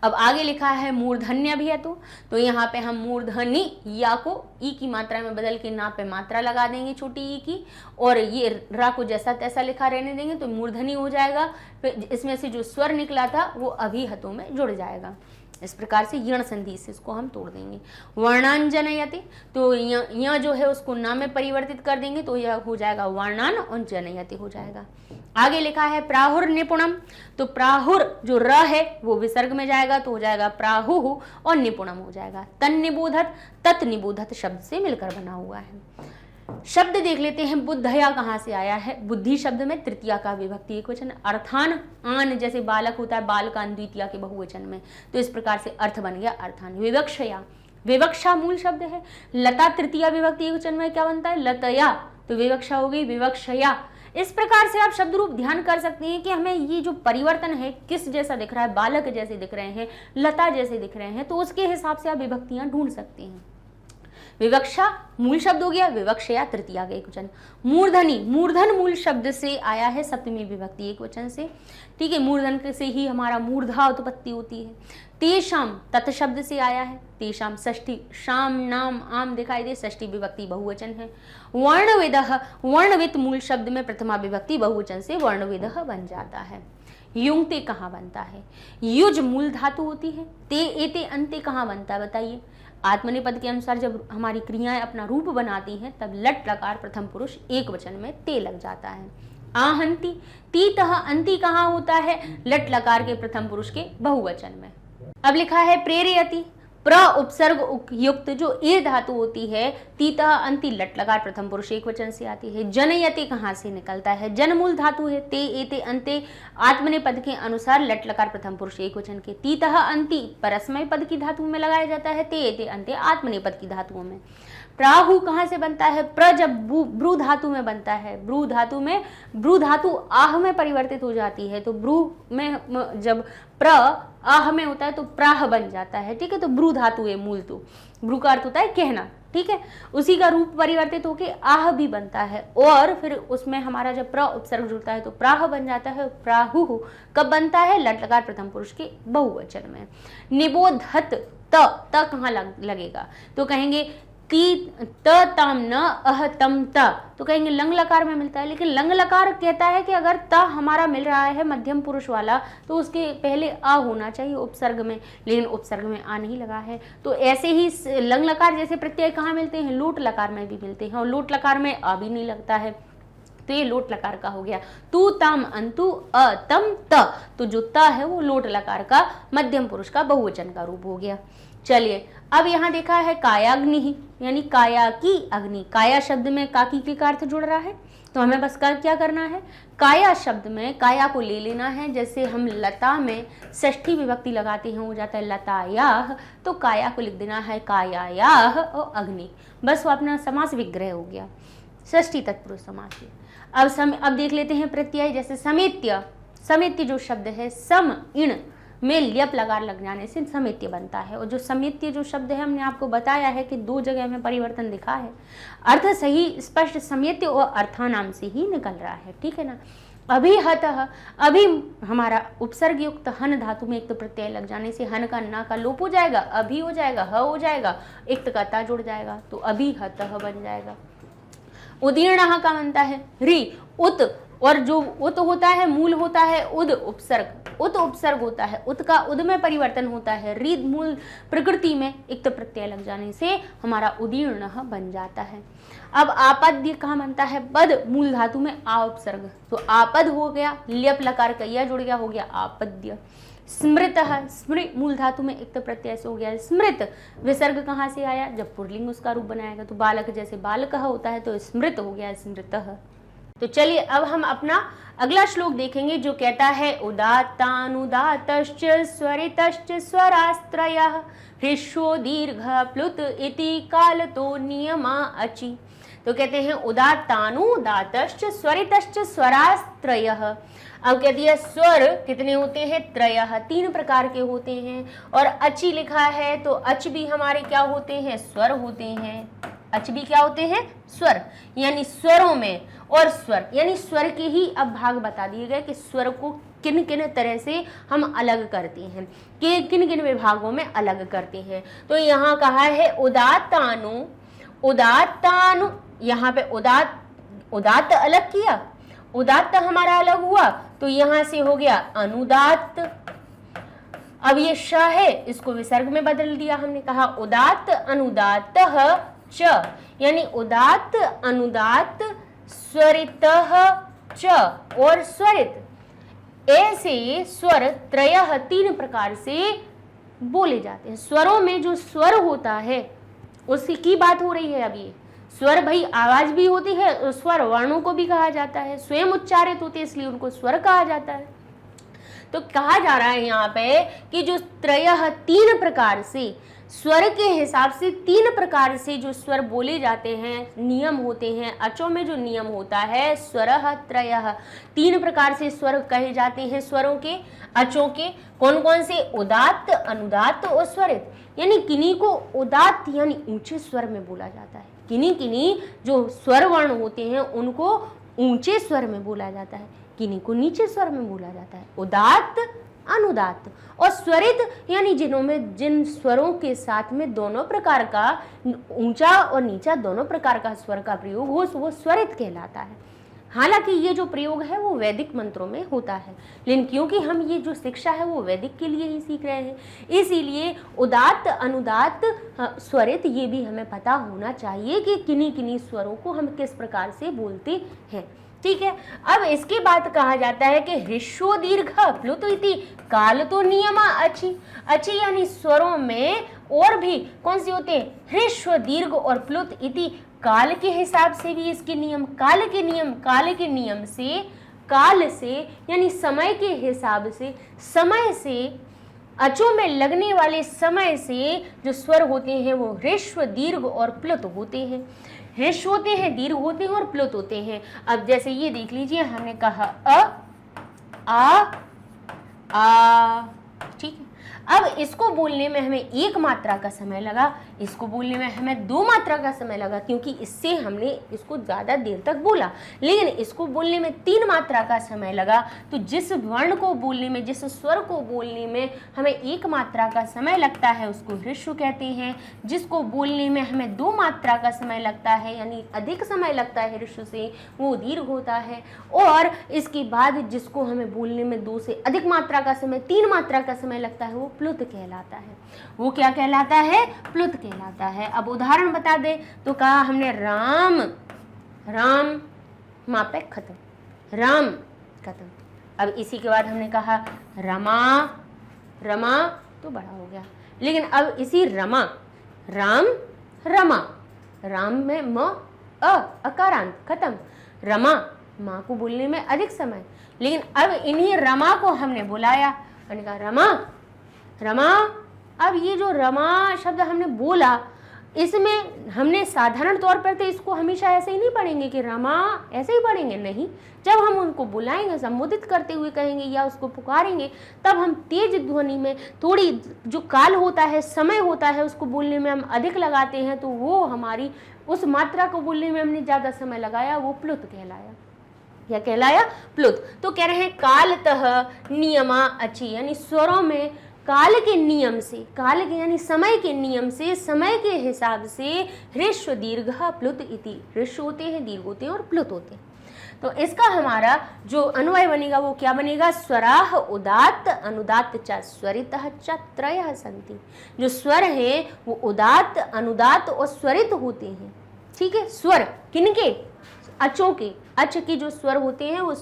अब आगे लिखा है मूर्धन्य भी है तो यहाँ पे हम मूर्धनि या को ई की मात्रा में बदल के ना पे मात्रा लगा देंगे छोटी ई की, और ये रा को जैसा तैसा लिखा रहने देंगे तो मूर्धनि हो जाएगा। फिर इसमें से जो स्वर निकला था वो अभिहतों में जुड़ जाएगा। इस प्रकार से यण संधि से इसको हम तोड़ देंगे। वर्णान जनयति तो यह जो है उसको ना में परिवर्तित कर देंगे तो यह हो जाएगा वर्णान और जनयति हो जाएगा। आगे लिखा है प्राहुर निपुणम तो प्राहुर जो र है वो विसर्ग में जाएगा तो हो जाएगा प्राहुः और निपुणम हो जाएगा। तन निबोधत तत् निबोधत शब्द से मिलकर बना हुआ है। शब्द देख लेते हैं। बुद्धया कहाँ से आया है, बुद्धि शब्द में तृतीया का विभक्ति एकवचन, अर्थान आन जैसे बालक होता है बालकान द्वितीया के बहुवचन में, तो इस प्रकार से अर्थ बन गया अर्थान। विवक्षया विवक्षा मूल शब्द है। लता तृतीया विभक्ति एकवचन में क्या बनता है, लतया, तो विवक्षा हो गई विवक्षया। इस प्रकार से आप शब्द रूप ध्यान कर सकते हैं कि हमें ये जो परिवर्तन है किस जैसा दिख रहा है, बालक जैसे दिख रहे हैं, लता जैसे दिख रहे हैं, तो उसके हिसाब से आप विभक्तियां ढूंढ सकते हैं। विवक्षा मूल शब्द हो गया, विवक्षया तृतीया का एकवचन। मूर्धनी, मूर्धन मूल शब्द से आया है सप्तमी विभक्ति एकवचन से, ठीक है, मूर्धन से ही हमारा मूर्धा उत्पत्ति होती है। तेषाम तत् शब्द से आया है, तेषाम षष्ठी, शाम नाम आम दिखाई दे, षष्ठी विभक्ति बहुवचन है। वर्णविदः, वर्णविद मूल शब्द में प्रथमा विभक्ति बहुवचन से वर्णविदः बन जाता है। युंगते कहाँ बनता है, युज मूल धातु होती है। ते एते अंते कहाँ बनता है बताइए। आत्मनेपद के अनुसार जब हमारी क्रियाएं अपना रूप बनाती हैं तब लट लकार प्रथम पुरुष एक वचन में ते लग जाता है। आहंती, तीतः अंति कहाँ होता है, लट लकार के प्रथम पुरुष के बहुवचन में। अब लिखा है प्रेरयति, प्र उपसर्ग युक्त जो ए धातु होती है, तीतः अंति लट लकार प्रथम पुरुष एक वचन से आती है। जनयति कहाँ से निकलता है, जन मूल धातु है। ते एते अंते आत्मनेपद के अनुसार लट लकार प्रथम पुरुष एक वचन के। तीतः अंति परस्मय पद की धातु में लगाया जाता है, ते एते अंते आत्मनेपद की धातुओं में। प्राहु कहाँ से बनता है, प्र जब ब्रू धातु में बनता है, ब्रू धातु में, ब्रू धातु आह में परिवर्तित हो जाती है, तो ब्रू में जब प्र आह में होता है तो प्राह बन जाता है, ठीक है, तो ब्रू धातु है मूल, तो ब्रू का अर्थ होता है कहना, ठीक है, उसी का रूप परिवर्तित होकर आह भी बनता है, और फिर उसमें हमारा जब प्र उपसर्ग जुड़ता है तो प्राह बन जाता है। प्राहु कब बनता है, लट लकार प्रथम पुरुष के बहुवचन में। निबोधत, त कहाँ लगेगा, तो कहेंगे ती त ताम न अह तम त, तो कहेंगे लंग लकार में मिलता है, लेकिन लंग लकार कहता है कि अगर त हमारा मिल रहा है मध्यम पुरुष वाला तो उसके पहले आ होना चाहिए उपसर्ग में, लेकिन उपसर्ग में आ नहीं लगा है। तो ऐसे ही लंग लकार जैसे प्रत्यय कहाँ मिलते हैं, लोट लकार में भी मिलते हैं, और लोट लकार में आ भी नहीं लगता है, तो ये लोट लकार का हो गया। तू ताम अंतु अ तम त, तो जो त है वो लोट लकार का मध्यम पुरुष का बहुवचन का रूप हो गया। चलिए अब यहाँ देखा है कायाग्नि ही, यानी काया की अग्नि। काया शब्द में काकी के अर्थ जुड़ रहा है, तो हमें बस क्या करना है, काया शब्द में काया को ले लेना है। जैसे हम लता में षष्ठी विभक्ति लगाते हैं, हो जाता है लतायाह, तो काया को लिख देना है कायायाह और अग्नि, बस वो अपना समास विग्रह हो गया, षष्ठी तत्पुरुष समास। अब देख लेते हैं प्रत्यय, जैसे समेत्य। समेत्य जो शब्द है, सम इण में ल्यप लकार लग जाने से समेत्य बनता है, और जो समेत्य जो शब्द है हमने आपको बताया है कि दो जगह में परिवर्तन दिखा है, अर्थ सही स्पष्ट समेत्य और अर्थानाम से ही निकल रहा है, ठीक है ना। अभिहतः, अभी हमारा उपसर्ग युक्त हन धातु में एक तो प्रत्यय लग जाने से हन का ना का लोप हो जाएगा, अभी हो जाएगा, ह हो जाएगा, एक का ता जुड़ जाएगा, तो अभिहतः बन जाएगा। उदीर्ण का बनता है री, उत, और जो उत होता है मूल होता है उद उपसर्ग, उत उपसर्ग होता है, उत का उद में परिवर्तन होता है, रीद मूल प्रकृति में इक्त प्रत्यय लग जाने से हमारा उदीर्ण बन जाता है। अब आपद्य कहाँ बनता है, पद मूल धातु में आ उपसर्ग, तो आपद हो गया, ल्यप लकार कैया जुड़ गया, हो गया आपद्य। स्मृत, स्मृ मूल धातु में इक्त प्रत्यय से हो गया स्मृत। विसर्ग कहाँ से आया, जब पुल्लिंग उसका रूप बनाएगा, तो बालक जैसे बालकः होता है तो स्मृत हो गया स्मृतः। तो चलिए अब हम अपना अगला श्लोक देखेंगे जो कहता है उदात्तानुदातश्च स्वरितश्च स्वरास्त्रयः ह्रस्वो दीर्घ प्लुत इति कालतो नियमा अचि। तो कहते हैं उदात्तानुदातश्च स्वरितश्च स्वरास्त्रयः। अब कहती है स्वर कितने होते हैं, त्रयः, 3 प्रकार के होते हैं, और अचि लिखा है तो अच भी हमारे क्या होते हैं, स्वर होते हैं। अच भी क्या होते हैं, स्वर, यानी स्वरों में, और स्वर यानी स्वर के ही अब भाग बता दिए गए कि स्वर को किन किन तरह से हम अलग करते हैं, कि किन किन विभागों में अलग करते हैं। तो यहाँ कहा है उदात्तानु, उदात्तानु, यहाँ पे उदात्त अलग किया, उदात्त हमारा अलग हुआ, तो यहाँ से हो गया अनुदात्त। अब ये श है, इसको विसर्ग में बदल दिया हमने, कहा उदात्त अनुदात्तः च, यानी उदात्त अनुदात्त स्वरितः च और स्वरित। ऐसे स्वर त्रयः 3 प्रकार से बोले जाते हैं। स्वरों में जो स्वर होता है उसकी बात हो रही है। अब ये स्वर भाई आवाज भी होती है, स्वर वर्णों को भी कहा जाता है, स्वयं उच्चारित होते हैं इसलिए उनको स्वर कहा जाता है। तो कहा जा रहा है यहाँ पे कि जो त्रयः 3 प्रकार से स्वर के हिसाब से 3 प्रकार से जो स्वर बोले जाते हैं, नियम होते हैं। अचों में जो नियम होता है स्वरः त्रयः, 3 प्रकार से स्वर कहे जाते हैं स्वरों के, अचों के। कौन कौन से? उदात्त, अनुदात्त और स्वरित। यानी किन्हीं को उदात्त यानी ऊंचे स्वर में बोला जाता है, किन्हीं जो स्वर वर्ण होते हैं उनको ऊंचे स्वर में बोला जाता है, किन्हीं को नीचे स्वर में बोला जाता है। उदात्त, अनुदात्त और स्वरित यानी जिन स्वरों के साथ में दोनों प्रकार का ऊंचा और नीचा दोनों प्रकार का स्वर का प्रयोग हो, वो स्वरित कहलाता है। हालांकि ये जो प्रयोग है वो वैदिक मंत्रों में होता है, लेकिन क्योंकि हम ये जो शिक्षा है वो वैदिक के लिए ही सीख रहे हैं, इसीलिए उदात्त, अनुदात्त, स्वरित ये भी हमें पता होना चाहिए कि किन्हीं स्वरों को हम किस प्रकार से बोलते हैं। ठीक है। अब इसके बाद कहा जाता है कि ह्रस्व दीर्घ प्लुत इति काल तो नियमा अच्छी। अच्छी यानी स्वरों में और भी कौन से होते हैं? ह्रस्व दीर्घ और प्लुत इति, काल के हिसाब से भी इसके नियम, काल के नियम से, काल से यानी समय के हिसाब से, समय से, अचों में लगने वाले समय से जो स्वर होते हैं वो ह्रस्व दीर्घ और प्लुत होते हैं। ह्रस्व होते हैं, दीर्घ होते हैं और प्लुत होते हैं। अब जैसे ये देख लीजिए, हमने कहा आ, ठीक है। अब इसको बोलने में हमें 1 मात्रा का समय लगा, इसको बोलने में हमें 2 मात्रा का समय लगा, क्योंकि इससे हमने इसको ज़्यादा देर तक बोला। लेकिन इसको बोलने में 3 मात्रा का समय लगा। तो जिस वर्ण को बोलने में, जिस स्वर को बोलने में हमें 1 मात्रा का समय लगता है उसको ह्रस्व कहते हैं। जिसको बोलने में हमें 2 मात्रा का समय लगता है यानी अधिक समय लगता है ह्रस्व से, वो दीर्घ होता है। और इसके बाद जिसको हमें बोलने में 2 से अधिक मात्रा का समय, 3 मात्रा का समय लगता है, वो प्लुत कहलाता है। वो क्या कहलाता है? प्लुत कहलाता है। अब उदाहरण बता दे तो कहा हमने राम, राम मापे खत्म, राम खत्म। अब इसी के बाद हमने कहा रमा, रमा तो बड़ा हो गया। लेकिन अब इसी रमा, राम, रमा, राम में म अकारांत खत्म, रमा, माँ को बोलने में अधिक समय। लेकिन अब इन्हीं रमा को हमने बुलाया, मैंने कहा रमा, रमा। अब ये जो रमा शब्द हमने बोला, इसमें हमने साधारण तौर पर तो इसको हमेशा ऐसे ही नहीं पढ़ेंगे कि रमा ऐसे ही पढ़ेंगे, नहीं। जब हम उनको बुलाएंगे, संबोधित करते हुए कहेंगे या उसको पुकारेंगे, तब हम तेज ध्वनि में थोड़ी जो काल होता है, समय होता है, उसको बोलने में हम अधिक लगाते हैं, तो वो हमारी उस मात्रा को बोलने में हमने ज़्यादा समय लगाया, वो प्लुत कहलाया। क्या कहलाया? प्लुत। तो कह रहे हैं कालतः नियमा अच्छी, यानी स्वरों में काल के नियम से, काल के यानी समय के नियम से, समय के हिसाब से ह्रस्व दीर्घ प्लुत इति, ह्रस्व होते हैं, दीर्घ होते हैं और प्लुत होते हैं। तो इसका हमारा जो अन्वय बनेगा वो क्या बनेगा? स्वराः उदात्त अनुदात्त च स्वरितः च त्रयः सन्ति। जो स्वर है वो उदात्त, अनुदात्त और स्वरित होते हैं। ठीक है। स्वर किनके? अचों के। अच के जो स्वर होते हैं वो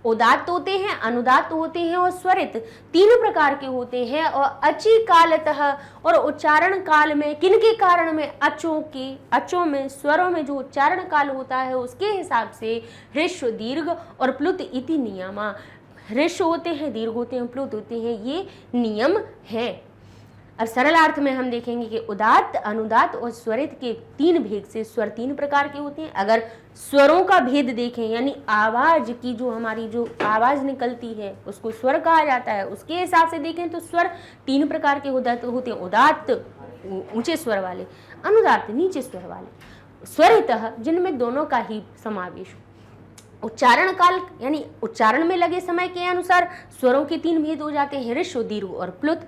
उदात्त होते हैं, अनुदात्त होते हैं और स्वरित, 3 प्रकार के होते हैं। और अचि कालतः और उच्चारण काल में किनके कारण में? अचों के। अचों में, स्वरों में जो उच्चारण काल होता है उसके हिसाब से ह्रस्व दीर्घ और प्लुत इति नियमा, ह्रस्व होते हैं, दीर्घ होते हैं, प्लुत होते हैं, ये नियम है। अब सरल अर्थ में हम देखेंगे कि उदात्त, अनुदात्त और स्वरित के 3 भेद से स्वर 3 प्रकार के होते हैं। अगर स्वरों का भेद देखें यानी आवाज की जो हमारी जो आवाज निकलती है उसको स्वर कहा जाता है, उसके हिसाब से देखें तो स्वर 3 प्रकार के होते हैं। उदात्त ऊंचे स्वर वाले, अनुदात्त नीचे स्वर वाले, स्वरितः जिनमें दोनों का ही समावेश हो। उच्चारण काल यानी उच्चारण में लगे समय के अनुसार स्वरों के 3 भेद हो जाते हैं, ह्रस्व, दीर्घ और प्लुत।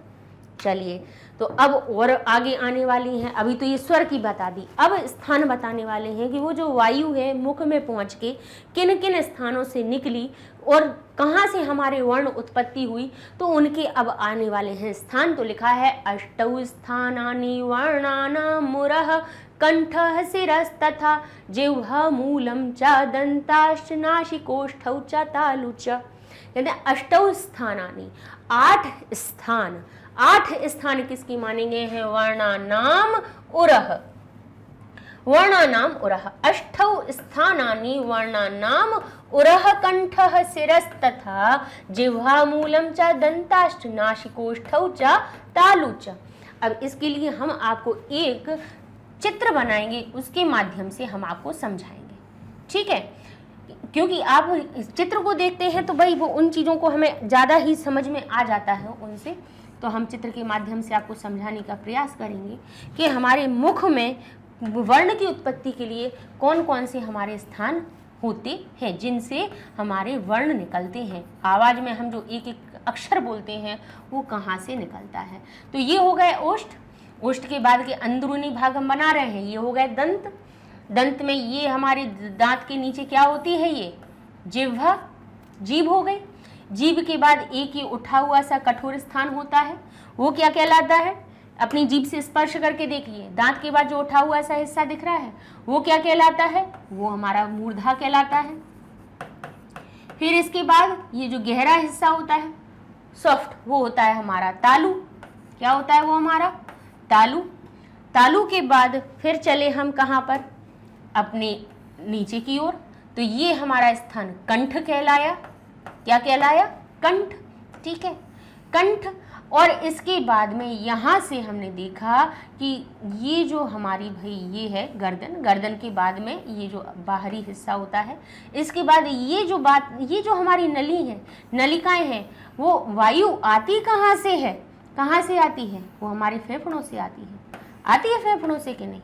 चलिए, तो अब और आगे आने वाली हैं। अभी तो ये स्वर की बता दी, अब स्थान बताने वाले हैं कि वो जो वायु है मुख में पहुंच के किन किन स्थानों से निकली और कहाँ से हमारे वर्ण उत्पत्ति हुई, तो उनके अब आने वाले हैं स्थान। तो लिखा है अष्टौ स्थानानि वर्णानां मुरः कंठः शिरस्तथा जिह्वा मूलं च दन्ताश्च नासिकोष्ठौ च तालु च। यानी अष्टौ स्थानानि, 8 स्थान। 8 स्थान किसकी माने गए हैं? वर्णानाम उरह, वर्णानाम उरह। अष्टौ स्थानानि वर्णानाम उरह कंठः शिरस्तथा जिह्वा मूलं च दन्ताश्च नासिकोष्ठौ च तालु च। अब इसके लिए हम आपको एक चित्र बनाएंगे, उसके माध्यम से हम आपको समझाएंगे, ठीक है। क्योंकि आप इस चित्र को देखते हैं तो भाई वो उन चीज़ों को हमें ज़्यादा ही समझ में आ जाता है उनसे, तो हम चित्र के माध्यम से आपको समझाने का प्रयास करेंगे कि हमारे मुख में वर्ण की उत्पत्ति के लिए कौन कौन से हमारे स्थान होते हैं जिनसे हमारे वर्ण निकलते हैं। आवाज़ में हम जो एक एक अक्षर बोलते हैं वो कहाँ से निकलता है। तो ये हो गए ओष्ठ, ओष्ठ के बाद के अंदरूनी भाग हम बना रहे हैं, ये हो गए दंत, दंत में ये हमारे दांत के नीचे क्या होती है, ये जिह्वा, जीभ हो गई। जीभ के बाद एक ये उठा हुआ सा कठोर स्थान होता है, वो क्या कहलाता है, अपनी जीभ से स्पर्श करके देखिए, दांत के बाद जो उठा हुआ सा हिस्सा दिख रहा है वो क्या कहलाता है, वो हमारा मूर्धा कहलाता है। फिर इसके बाद ये जो गहरा हिस्सा होता है सॉफ्ट, वो होता है हमारा तालु, क्या होता है वो हमारा तालु। तालु के बाद फिर चले हम कहाँ पर, अपने नीचे की ओर, तो ये हमारा स्थान कंठ कहलाया, क्या कहलाया, कंठ, ठीक है, कंठ। और इसके बाद में यहाँ से हमने देखा कि ये जो हमारी भाई ये है गर्दन, गर्दन के बाद में ये जो बाहरी हिस्सा होता है, इसके बाद ये जो हमारी नली है, नलिकाएं हैं, वो वायु आती कहाँ से है, कहाँ से आती है, वो हमारे फेफड़ों से आती है फेफड़ों से कि नहीं,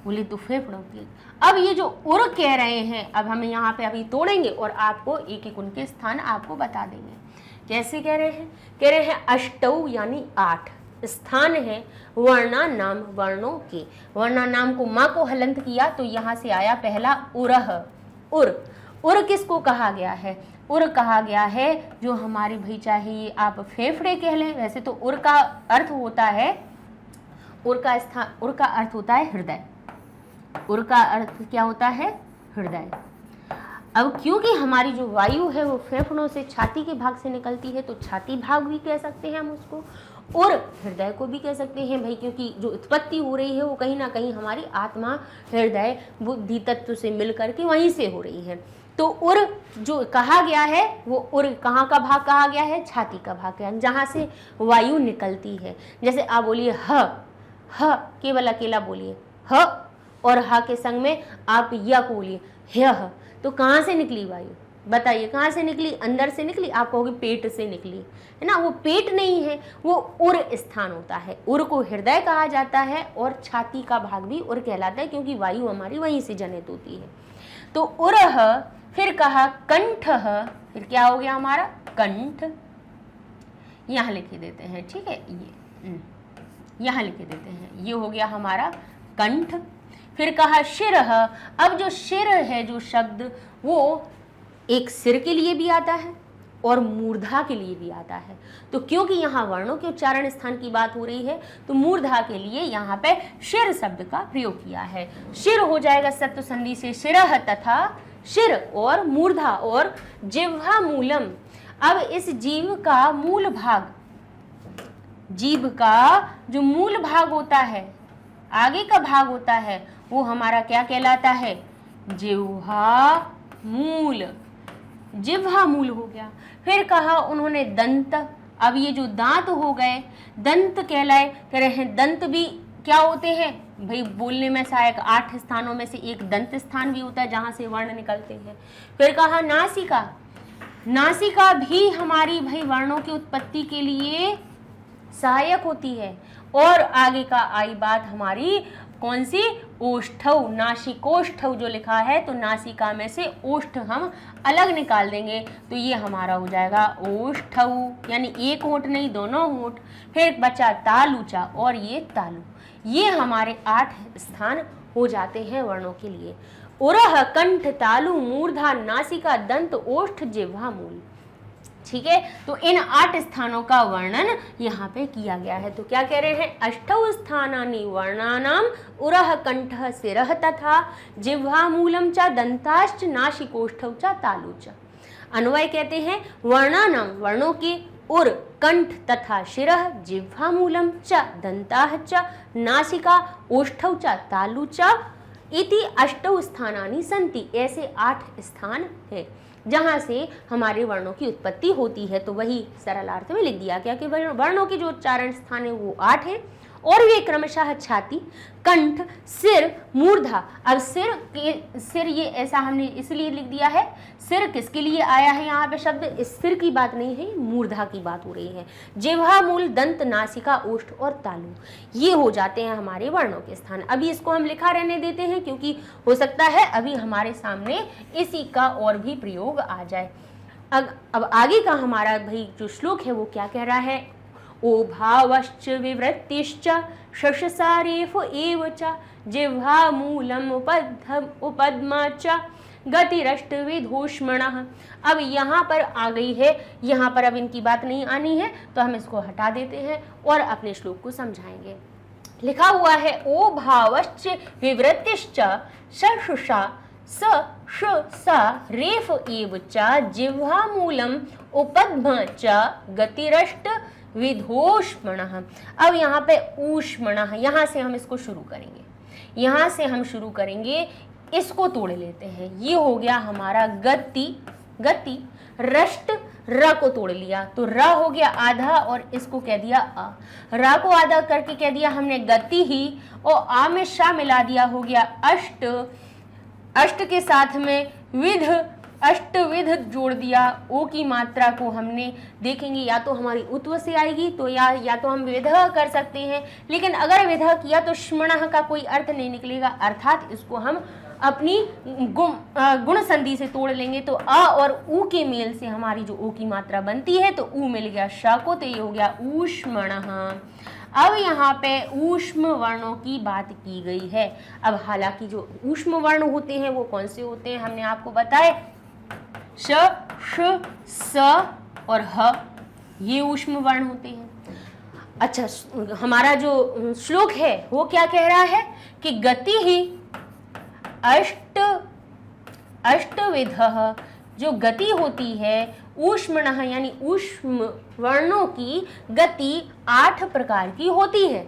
बोले तो फेफड़ों की। अब ये जो उर कह रहे हैं, अब हम यहाँ पे अभी तोड़ेंगे और आपको एक एक उनके स्थान आपको बता देंगे। कैसे कह रहे हैं, कह रहे हैं अष्टौ यानी 8 स्थान है वर्णा नाम, वर्णों के। वर्णा नाम को माँ को हलंत किया तो यहाँ से आया पहला उरह, उर। उर किसको कहा गया है, उर कहा गया है जो हमारी भाई, चाहे ये आप फेफड़े कह लें, वैसे तो उर का अर्थ होता है, उर का अर्थ होता है हृदय, उर का अर्थ क्या होता है, हृदय। अब क्योंकि हमारी जो वायु है वो फेफड़ों से छाती के भाग से निकलती है, तो छाती भाग भी कह सकते हैं हम उसको, और हृदय को भी कह सकते हैं भाई, क्योंकि जो उत्पत्ति हो रही है वो कहीं ना कहीं हमारी आत्मा, हृदय, बुद्धि तत्व से मिल करके वहीं से हो रही है। तो उर जो कहा गया है वो उर कहाँ का भाग कहा गया है, छाती का भाग है, जहाँ से वायु निकलती है। जैसे आप बोलिए ह केवल अकेला बोलिए ह, और ह के संग में आप या को बोलिए ह्यः, तो कहाँ से निकली वायु, बताइए कहाँ से निकली, अंदर से निकली, आप कहोगे पेट से निकली, है ना, वो पेट नहीं है, वो उर स्थान होता है। उर को हृदय कहा जाता है और छाती का भाग भी उर कहलाता है, क्योंकि वायु हमारी वहीं से जनित होती है। तो उरह, फिर कहा कंठ, फिर क्या हो गया हमारा कंठ, यहाँ लिखे देते हैं, ठीक है, ये यहाँ लिखे देते हैं, ये हो गया हमारा कंठ। फिर कहा शिरः, अब जो शिर है जो शब्द वो एक सिर के लिए भी आता है और मूर्धा के लिए भी आता है। तो क्योंकि यहाँ वर्णों के उच्चारण स्थान की बात हो रही है तो मूर्धा के लिए यहाँ पे शिर शब्द का प्रयोग किया है। शिर हो जाएगा सत्व संधि से शिरः, तथा शिर और मूर्धा और जिह्वा मूलम। अब इस जीव का मूल भाग, जीभ का जो मूल भाग होता है, आगे का भाग होता है, वो हमारा क्या कहलाता है, जिह्वा मूल, जिह्वा मूल हो गया। फिर कहा उन्होंने दंत, अब ये जो दांत हो गए दंत कहलाए, कह रहे हैं दंत भी क्या होते हैं भाई, बोलने में सहायक 8 स्थानों में से एक दंत स्थान भी होता है जहां से वर्ण निकलते हैं। फिर कहा नासिका, नासिका भी हमारी भाई वर्णों की उत्पत्ति के लिए सहायक होती है। और आगे का आई बात हमारी कौन सी, ओष्ठव, नासिकोष्ठव जो लिखा है, तो नासिका में से ओष्ठ हम अलग निकाल देंगे तो ये हमारा हो जाएगा ओष्ठव, यानी एक होंठ नहीं दोनों होंठ। फिर बचा तालुचा और ये तालु, ये हमारे 8 स्थान हो जाते हैं वर्णों के लिए। उरह, कंठ, तालु, मूर्धा, नासिका, दंत, ओष्ठ, जिह्वा मूल, ठीक है। तो इन 8 स्थानों का वर्णन यहाँ पे किया गया है। तो क्या कह रहे हैं, अष्टौ स्थानानि वर्णानाम उरह, कंठः, शिरः तथा जिह्वा मूलम च दंताश्च नासिकोष्ठौ च तालु च। अन्वय कहते हैं वर्णानाम, वर्णों के, उर, कंठ तथा शिरः, जिह्वा मूलम च दंताः च नासिका ओष्ठौ च तालु च इति अष्टौ स्थानानि सन्ति। ऐसे 8 स्थान है जहाँ से हमारे वर्णों की उत्पत्ति होती है। तो वही सरल अर्थ में लिख दिया गया कि वर्णों के जो उच्चारण स्थान है वो 8 है और वे क्रमशः छाती, कंठ, सिर, मूर्धा। अब सिर ये ऐसा हमने इसलिए लिख दिया है, सिर किसके लिए आया है यहाँ पे शब्द, इस सिर की बात नहीं है, मूर्धा की बात हो रही है। जिह्वा, मूल, दंत, नासिका, ओष्ठ और तालु, ये हो जाते हैं हमारे वर्णों के स्थान। अभी इसको हम लिखा रहने देते हैं क्योंकि हो सकता है अभी हमारे सामने इसी का और भी प्रयोग आ जाए। अब आगे का हमारा भाई जो श्लोक है वो क्या कह रहा है, ओ भावश्च विवृत्तिश्च शशसारेफ एव च जिह्वा मूलम उपद्मा च गतिरष्टविधूष्मणः। अब यहाँ पर आ गई है, यहाँ पर अब इनकी बात नहीं आनी है तो हम इसको हटा देते हैं और अपने श्लोक को समझाएंगे। लिखा हुआ है ओ भावश्च विवृत्तिश्च शशसा स श सा रेफ एव च जिह्वा मूलम उपद्मा च गतिरष्ट विधोष्मणः। अब यहाँ पे ऊष्मणः, यहाँ से हम इसको शुरू करेंगे, यहाँ से हम शुरू करेंगे, इसको तोड़ लेते हैं। ये हो गया हमारा गति, गति, रष्ट, र को तोड़ लिया तो र हो गया आधा और इसको कह दिया आ, रा को आधा करके कह दिया हमने गति ही, और आ में शा मिला दिया हो गया अष्ट, अष्ट के साथ में विध, अष्टविध जोड़ दिया। ओ की मात्रा को हमने देखेंगे या तो हमारी उत्व से आएगी तो या तो हम विधः कर सकते हैं, लेकिन अगर विधः किया तो श्मणः का कोई अर्थ नहीं निकलेगा, अर्थात इसको हम अपनी गुण संधि से तोड़ लेंगे तो अ और उ के मेल से हमारी जो ओ की मात्रा बनती है तो उ मिल गया श को, तो ये हो गया ऊष्मणः। अब यहाँ पे ऊष्म वर्णों की बात की गई है। अब हालांकि जो ऊष्म वर्ण होते हैं वो कौन से होते हैं हमने आपको बताए, श, श, स और ह, ये ऊष्म वर्ण होते हैं। अच्छा, हमारा जो श्लोक है वो क्या कह रहा है कि गति ही अष्टविधः, जो गति होती है ऊष्मणः यानी ऊष्म वर्णों की गति 8 प्रकार की होती है।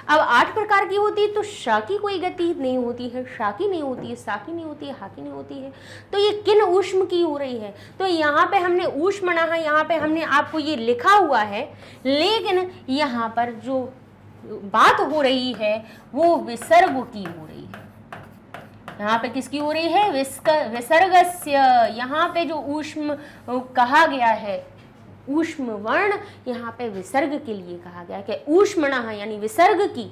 अब 8 प्रकार की होती है तो शा की कोई गति नहीं होती है, शा की नहीं होती है, सा की नहीं होती है, हा की नहीं होती है, तो ये किन ऊष्म की हो रही है, तो यहाँ पे हमने ऊष्मणः, यहाँ पे हमने आपको ये लिखा हुआ है, लेकिन यहाँ पर जो बात हो रही है वो विसर्ग की हो रही है। यहाँ पे किसकी हो रही है, विसर्गस्य। यहाँ पे जो ऊष्म कहा गया है, ऊष्म वर्ण यहाँ पे विसर्ग के लिए कहा गया कि ऊष्मणः यानी विसर्ग की,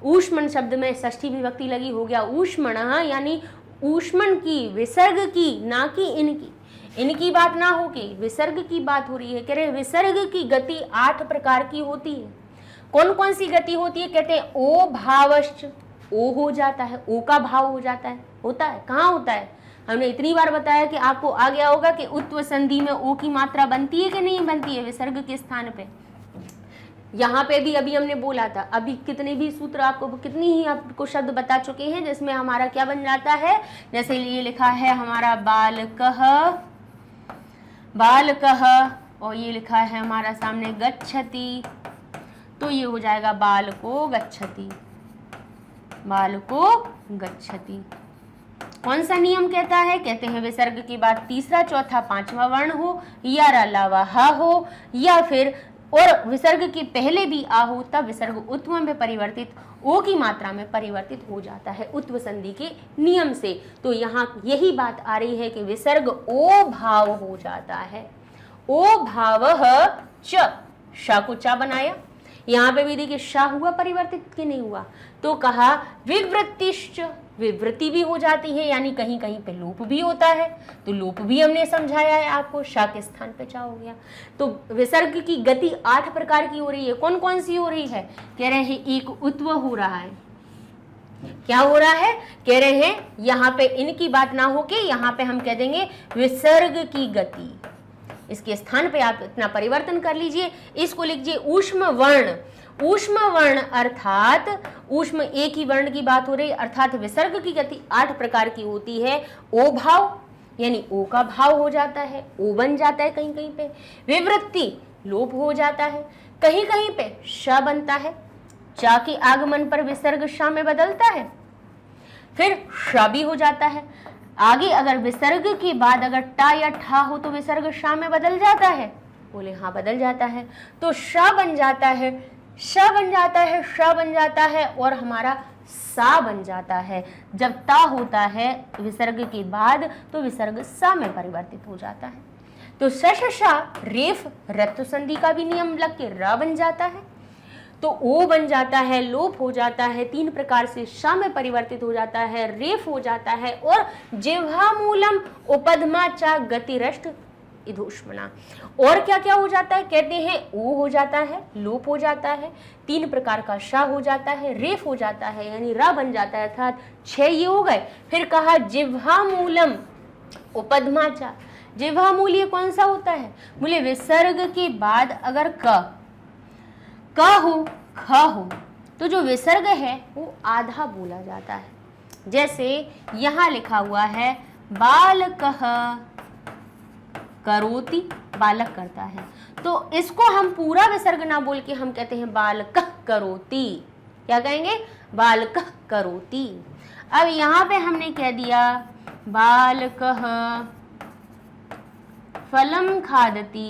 ऊष्मण शब्द में षष्ठी विभक्ति लगी, हो गया ऊष्मणः यानी ऊष्मण की, विसर्ग की, ना कि इनकी, इनकी बात ना हो के विसर्ग की बात हो रही है। कह रहे विसर्ग की गति 8 प्रकार की होती है। कौन कौन सी गति होती है, कहते हैं ओ भावश्च, ओ हो जाता है, ओ का भाव हो जाता है, होता है, कहाँ होता है, हमने इतनी बार बताया कि आपको आ गया होगा कि उत्व संधि में ओ की मात्रा बनती है कि नहीं बनती है विसर्ग के स्थान पे। यहाँ पे भी अभी हमने बोला था, अभी कितने भी सूत्र आपको, कितनी ही आपको शब्द बता चुके हैं जिसमें हमारा क्या बन जाता है, जैसे ये लिखा है हमारा बालकः, बालकः, और ये लिखा है हमारा सामने गच्छति, तो ये हो जाएगा बालको गच्छति, बालको गच्छति। कौन सा नियम कहता है, कहते हैं विसर्ग के बाद तीसरा, चौथा, पांचवा वर्ण हो या अलावा हा हो, या फिर और विसर्ग के पहले भी आ हो, तब विसर्ग उत्व में परिवर्तित ओ की मात्रा में परिवर्तित हो जाता है उत्व संधि के नियम से। तो यहाँ यही बात आ रही है कि विसर्ग ओ भाव हो जाता है। ओ भावः च, शा को चा बनाया, यहाँ पे भी देखिए शा हुआ परिवर्तित कि नहीं हुआ, तो कहा विवृत्तिश्च, विवृत्ति भी हो जाती है, यानी कहीं कहीं पे लोप भी होता है, तो लोप भी हमने समझाया है आपको, शा के स्थान पे चा हो गया। तो विसर्ग की गति 8 प्रकार की हो रही है। कौन कौन सी हो रही है, कह रहे हैं एक उत्व हो रहा है, क्या हो रहा है, कह रहे हैं यहाँ पे इनकी बात ना होके यहाँ पे हम कह देंगे विसर्ग की गति, इसके स्थान पे आप इतना परिवर्तन कर लीजिए, इसको लिखिए ऊष्म वर्ण। ऊष्म वर्ण अर्थात ऊष्म एक ही वर्ण की बात हो रही, अर्थात विसर्ग की गति 8 प्रकार की होती है। ओ भाव यानी ओ का भाव हो जाता है, ओ बन जाता है कहीं कहीं पे, विवृत्ति लोप हो जाता है, कहीं कहीं पे श बनता है, चा के आगमन पर विसर्ग शा में बदलता है, फिर श भी हो जाता है। आगे अगर विसर्ग के बाद अगर टा या ठा हो तो विसर्ग शा में बदल जाता है, बोले हाँ बदल जाता है, तो शा बन जाता है श बन जाता है, श बन जाता है और हमारा सा बन जाता है। जब ता होता है विसर्ग के बाद तो विसर्ग सा में परिवर्तित हो जाता है। तो श रेफ रत्व संधि का भी नियम लग के र बन जाता है, तो ओ बन जाता है, लोप हो जाता है, 3 प्रकार से श में परिवर्तित हो जाता है, रेफ हो जाता है और जिह्वा मूलम उपधमा चा गतिरष्ट इधूष्मणा। और क्या क्या हो जाता है, कहते हैं ओ हो जाता है, लोप हो जाता है, 3 प्रकार का श हो जाता है, रेफ हो जाता है यानी र बन जाता है, अर्थात 6 ये हो गए। फिर कहा जिह्वा मूलम उपधमा चा। जिह्वा मूल ये कौन सा होता है, बोले विसर्ग के बाद अगर क हो ख हो तो जो विसर्ग है वो आधा बोला जाता है। जैसे यहां लिखा हुआ है बालकः करोति, बालक करता है, तो इसको हम पूरा विसर्ग ना बोल के हम कहते हैं बालकः करोति। क्या कहेंगे, बालकः करोति। अब यहां पे हमने कह दिया बालकः फलम खादति,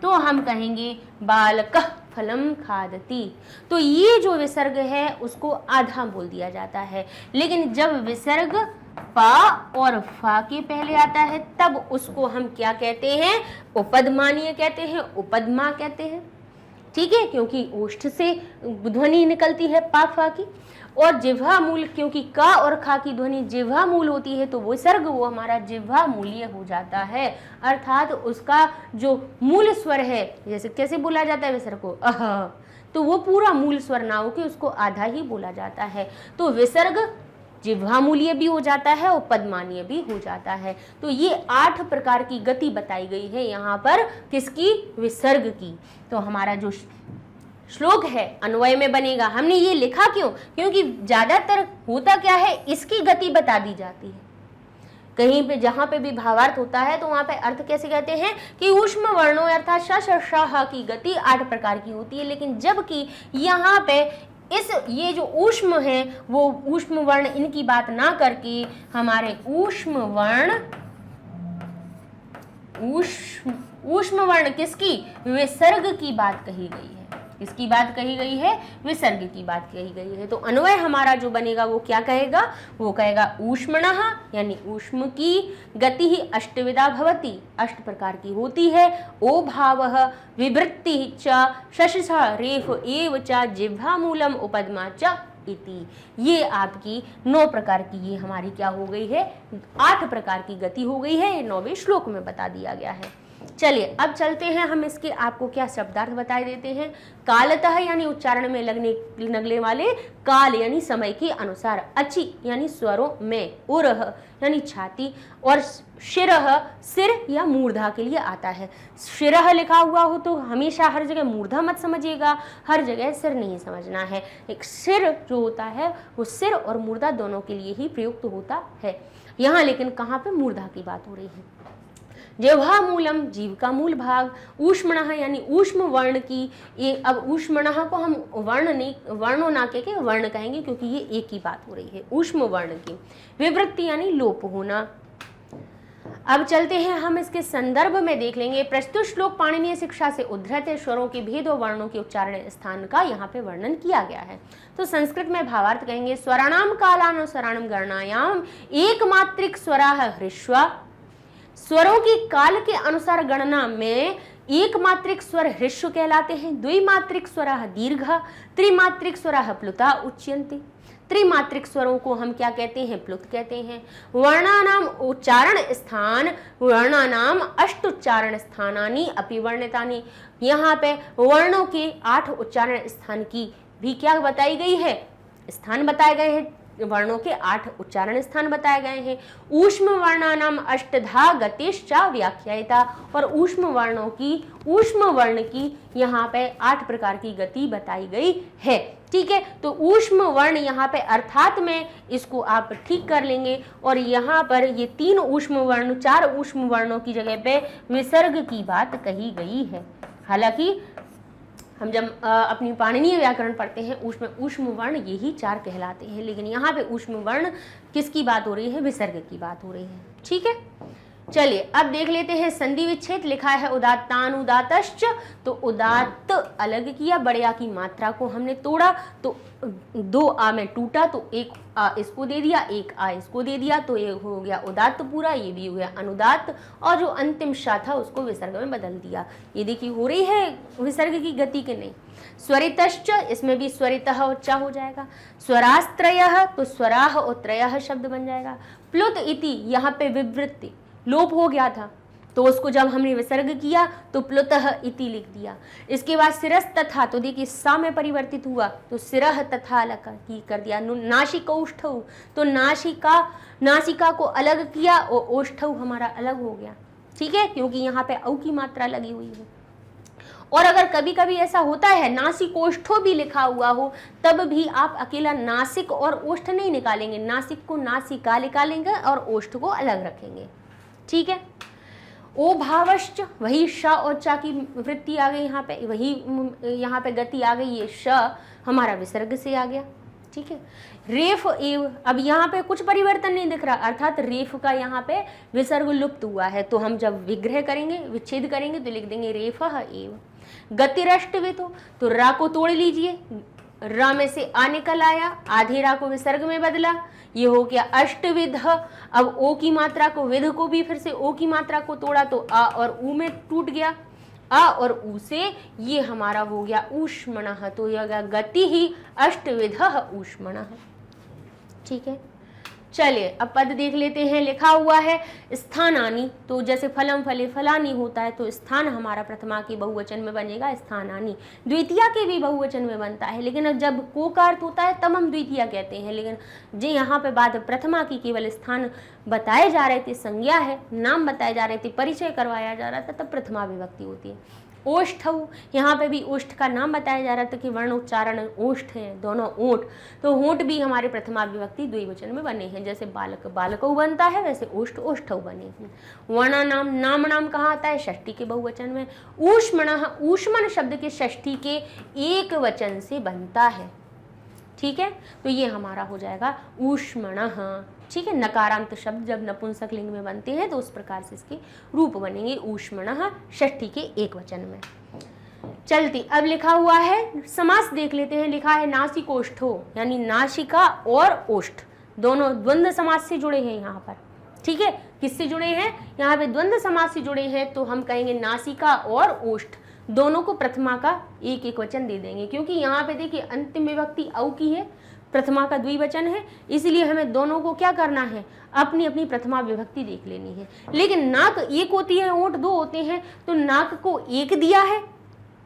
तो हम कहेंगे बालकः फलम खादति। तो ये जो विसर्ग है उसको आधा बोल दिया जाता है। लेकिन जब विसर्ग पा और फा के पहले आता है तब उसको हम क्या कहते हैं, उपधमानीय कहते हैं, उपधमा कहते हैं। ठीक है, क्योंकि ओष्ठ से ध्वनि निकलती है पा फा की, और जिह्वा मूल क्योंकि का और खा की ध्वनि जिह्वा मूल होती है तो विसर्ग वो हमारा जिह्वा मूल्य हो जाता है। अर्थात उसका जो मूल स्वर है, जैसे कैसे बोला जाता है विसर्ग को अह, तो वो पूरा मूल स्वर ना हो कि उसको आधा ही बोला जाता है। तो विसर्ग जिह्वा मूल्य भी हो जाता है और पदमानीय भी हो जाता है। तो ये 8 प्रकार की गति बताई गई है यहाँ पर, किसकी, विसर्ग की। तो हमारा जो श्लोक है अन्वय में बनेगा। हमने ये लिखा क्यों, क्योंकि ज्यादातर होता क्या है, इसकी गति बता दी जाती है। कहीं पे जहां पे भी भावार्थ होता है तो वहां पे अर्थ कैसे कहते हैं कि ऊष्म वर्णों अर्थात श श श ह की गति 8 प्रकार की होती है। लेकिन जबकि यहाँ पे ये जो ऊष्म है वो ऊष्म वर्ण इनकी बात ना करके हमारे ऊष्म वर्ण किसकी, विसर्ग की बात कही गई है। किसकी बात कही गई है, विसर्ग की बात कही गई है। तो अन्वय हमारा जो बनेगा वो क्या कहेगा, वो कहेगा ऊष्मणः यानी ऊष्म की गति ही अष्टविधा भवति, 8 प्रकार की होती है। ओ भावः विवृत्ति च शश रेफ एव च जिह्वा मूलम उपधमा च इति। ये आपकी 9 प्रकार की ये हमारी क्या हो गई है, 8 प्रकार की गति हो गई है। ये 9वें श्लोक में बता दिया गया है। चलिए अब चलते हैं, हम इसके आपको क्या शब्दार्थ बताए देते हैं। कालतः यानी उच्चारण में लगने वाले काल यानी समय के अनुसार, अचि यानी स्वरों में, उरह यानी छाती, और शिरह सिर या मूर्धा के लिए आता है। शिरह लिखा हुआ हो तो हमेशा हर जगह मूर्धा मत समझिएगा, हर जगह सिर नहीं समझना है। एक सिर जो होता है वो सिर और मूर्धा दोनों के लिए ही प्रयुक्त होता है। यहाँ लेकिन कहाँ पे मूर्धा की बात हो रही है। जिह्वा मूलम जीव का मूल भाग, ऊष्मणः यानी ऊष्म वर्ण की, ये अब ऊष्मणः को हम वर्णों ना के वर्ण कहेंगे क्योंकि ये एक ही बात हो रही है, ऊष्म वर्ण की। विवृत्ति यानी लोप होना। अब चलते हैं हम इसके संदर्भ में देख लेंगे। प्रस्तुत श्लोक पाणिनीय शिक्षा से उद्धृत है। स्वरों के भेद और वर्णों के उच्चारण स्थान का यहाँ पे वर्णन किया गया है। तो संस्कृत में भावार्थ कहेंगे, स्वराणाम कालानुस्वराणाम गणनायाम एकमात्रिक स्वराः ह्रस्व। स्वरों की काल के अनुसार गणना में एकमात्रिक स्वर ह्रस्व कहलाते हैं, द्विमात्रिक स्वराः दीर्घ, त्रिमात्रिक स्वराः प्लुता उच्यन्ते। त्रिमात्रिक स्वरों को हम क्या कहते हैं, प्लुत कहते हैं। वर्णानाम उच्चारण स्थान, वर्णानाम अष्टोच्चारण स्थानानि अपि वर्णितानि। यहाँ पे वर्णों के 8 उच्चारण स्थान की भी क्या बताई गई है, स्थान बताए गए हैं। वर्णों के 8 उच्चारण स्थान बताए गए हैं। ऊष्म वर्णानाम अष्टधा गतिश्चा व्याख्यायिता, और ऊष्म वर्णों की, ऊष्म वर्ण की यहाँ पे 8 प्रकार की गति बताई गई है। ठीक है, तो ऊष्म वर्ण यहाँ पे अर्थात में इसको आप ठीक कर लेंगे, और यहाँ पर ये 3 ऊष्म वर्ण, 4 ऊष्म वर्णों की जगह पे विसर्ग की बात कही गई है। हालांकि हम जब अपनी पाणिनीय व्याकरण पढ़ते हैं उसमें ऊष्म वर्ण यही 4 कहलाते हैं, लेकिन यहाँ पे ऊष्म वर्ण किसकी बात हो रही है, विसर्ग की बात हो रही है। ठीक है, चलिए अब देख लेते हैं संधि विच्छेद। लिखा है उदात्तान उदातश्च, तो उदात्त अलग किया, बड़े आ की मात्रा को हमने तोड़ा, तो 2 आ में टूटा, तो 1 आ इसको दे दिया, 1 आ इसको दे दिया, तो ये हो गया उदात्त पूरा, ये भी हो गया अनुदात्त, और जो अंतिम शा था उसको विसर्ग में बदल दिया। ये देखिए हो रही है विसर्ग की गति के नहीं। स्वरितश्च, इसमें भी स्वरितः और च हो जाएगा। स्वरास्त्रयः, तो स्वराह और त्रयः शब्द बन जाएगा। प्लुत इति, यहाँ पे विवृत्ति लोप हो गया था, तो उसको जब हमने विसर्ग किया तो प्लुतः इति लिख दिया। इसके बाद सिरस तथा, तो देखिए सा में परिवर्तित हुआ, तो सिरह तथा अलग की कर दिया। नासिकौष्ठौ, तो नासिका को अलग किया और ओष्ठौ हमारा अलग हो गया, ठीक है, क्योंकि यहाँ पे औ की मात्रा लगी हुई है। और अगर कभी कभी ऐसा होता है नासिकोष्ठो भी लिखा हुआ हो, तब भी आप अकेला नासिक और ओष्ठ नहीं निकालेंगे, नासिक को नासिका निकालेंगे और ओष्ठ को अलग रखेंगे, ठीक है। ओ भावश्च, वही श और चा की वृत्ति आ गई यहाँ पे, वही यहाँ पे गति आ गई, ये श हमारा विसर्ग से आ गया, ठीक है। रेफ एव, अब यहाँ पे कुछ परिवर्तन नहीं दिख रहा, अर्थात रेफ का यहाँ पे विसर्ग लुप्त हुआ है, तो हम जब विग्रह करेंगे, विच्छेद करेंगे, तो लिख देंगे रेफः एव। गतिरष्टवितो, तो रा को तोड़ लीजिए, रा में से आ निकल आया, आधे रा को विसर्ग में बदला, ये हो गया अष्टविध। अब ओ की मात्रा को, विध को भी फिर से ओ की मात्रा को तोड़ा, तो आ और ऊ में टूट गया, आ और ऊ से ये हमारा हो गया ऊष्मणः, तो यह गया गति ही अष्टविधः ऊष्मणः, ठीक है। चलिए अब पद देख लेते हैं। लिखा हुआ है स्थानानि, तो जैसे फलम फले फलानी होता है, तो स्थान हमारा प्रथमा के बहुवचन में बनेगा स्थानानि। द्वितीया के भी बहुवचन में बनता है, लेकिन अब जब को का अर्थ होता है तब हम द्वितीया कहते हैं, लेकिन जी यहाँ पे बात प्रथमा की केवल स्थान बताए जा रहे थे, संज्ञा है, नाम बताए जा रहे थे, परिचय करवाया जा रहा था, तब प्रथमा विभक्ति होती है। ओष्ठौ, यहाँ पे भी ओष्ठ का नाम बताया जा रहा था कि वर्ण उच्चारण ओष्ठ है, दोनों ओठ, तो होठ भी हमारे प्रथमा विभक्ति द्विवचन में बने हैं, जैसे बालक बालकौ बनता है वैसे ओष्ठ ओष्ठौ बने हैं। वर्ण नाम, नाम नाम कहाँ आता है, षष्ठी के बहुवचन में। ऊष्मणः, ऊष्मण शब्द के षष्ठी के एक वचन से बनता है, ठीक है, तो ये हमारा हो जाएगा ऊष्मणः, ठीक है। नकारांत शब्द जब नपुंसक लिंग में बनते हैं तो उस प्रकार से इसके रूप बनेंगे ऊष्मणः, षष्ठी के एक वचन में। चलती अब लिखा हुआ है समास देख लेते हैं। लिखा है नासिकोष्ठो, यानी नासिका और ओष्ठ दोनों द्वंद्व समास से जुड़े हैं यहाँ पर, ठीक है। किससे जुड़े हैं, यहाँ पे द्वंद्व समास से जुड़े हैं, तो हम कहेंगे नासिका और ओष्ठ दोनों को प्रथमा का एक एक वचन दे देंगे, क्योंकि यहाँ पे देखिए अंतिम विभक्ति औ की है, प्रथमा का द्विवचन है, इसलिए हमें दोनों को क्या करना है, अपनी अपनी प्रथमा विभक्ति देख लेनी है। लेकिन नाक एक होती है, ओठ दो होते हैं, तो नाक को एक दिया है,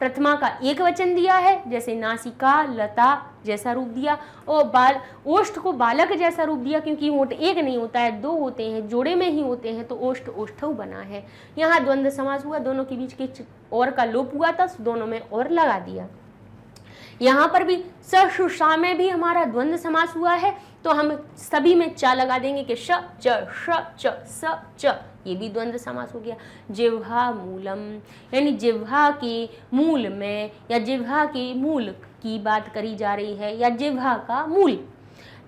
प्रथमा का एक वचन दिया है, जैसे नासिका लता जैसा रूप दिया, और ओष्ठ को बालक जैसा रूप दिया, क्योंकि ओठ एक नहीं होता है, दो होते हैं, जोड़े में ही होते हैं, तो ओष्ठ ओष्ठौ बना है। यहाँ द्वंद्व समास हुआ, दोनों के बीच के और का लोप हुआ था, दोनों में और लगा दिया। यहाँ पर भी स शु शा में भी हमारा द्वंद्व समास हुआ है, तो हम सभी में चा लगा देंगे कि श च श च स च, ये भी द्वंद्व समास हो गया। जिह्वा मूलम, यानी जिह्वा के मूल में, या जिह्वा के मूल की बात करी जा रही है, या जिह्वा का मूल,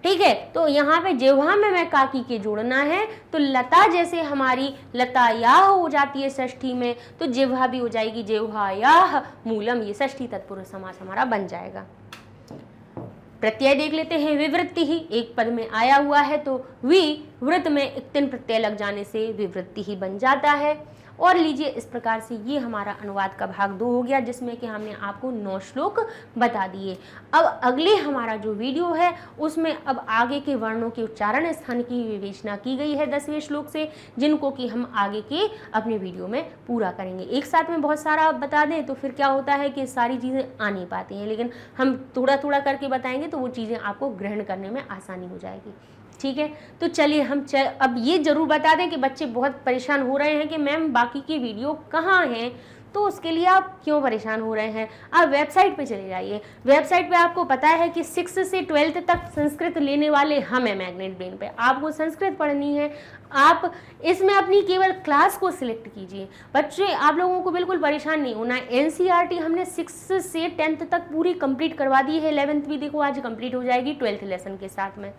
ठीक है। तो यहाँ पे जिह्वा में मैं काकी के जोड़ना है, तो लता जैसे हमारी लतायाह हो जाती है षष्ठी में, तो जिह्वा भी हो जाएगी जिह्वायाह मूलम, ये षष्ठी तत्पुरुष समास हमारा बन जाएगा। प्रत्यय देख लेते हैं। विवृत्ति ही एक पद में आया हुआ है, तो वृत्त में एक तिन प्रत्यय लग जाने से विवृत्ति ही बन जाता है। और लीजिए इस प्रकार से ये हमारा अनुवाद का भाग 2 हो गया, जिसमें कि हमने आपको 9 श्लोक बता दिए। अब अगले हमारा जो वीडियो है उसमें अब आगे के वर्णों के उच्चारण स्थान की विवेचना की गई है 10वें श्लोक से, जिनको कि हम आगे के अपने वीडियो में पूरा करेंगे। एक साथ में बहुत सारा बता दें तो फिर क्या होता है कि सारी चीज़ें आ नहीं पाती हैं, लेकिन हम थोड़ा थोड़ा करके बताएंगे तो वो चीज़ें आपको ग्रहण करने में आसानी हो जाएगी, ठीक है। तो चलिए हम अब ये जरूर बता दें कि बच्चे बहुत परेशान हो रहे हैं कि मैम बाकी की वीडियो कहाँ हैं, तो उसके लिए आप क्यों परेशान हो रहे हैं, आप वेबसाइट पे चले जाइए। वेबसाइट पे आपको पता है कि 6 से 12th तक संस्कृत लेने वाले हम हैं मैग्नेट ब्रेन पे। आपको संस्कृत पढ़नी है, आप इसमें अपनी केवल क्लास को सिलेक्ट कीजिए। बच्चे आप लोगों को बिल्कुल परेशान नहीं होना है। NCERT हमने 6 से 10th तक पूरी कंप्लीट करवा दी है, 11th भी देखो आज कंप्लीट हो जाएगी 12th लेसन के साथ में,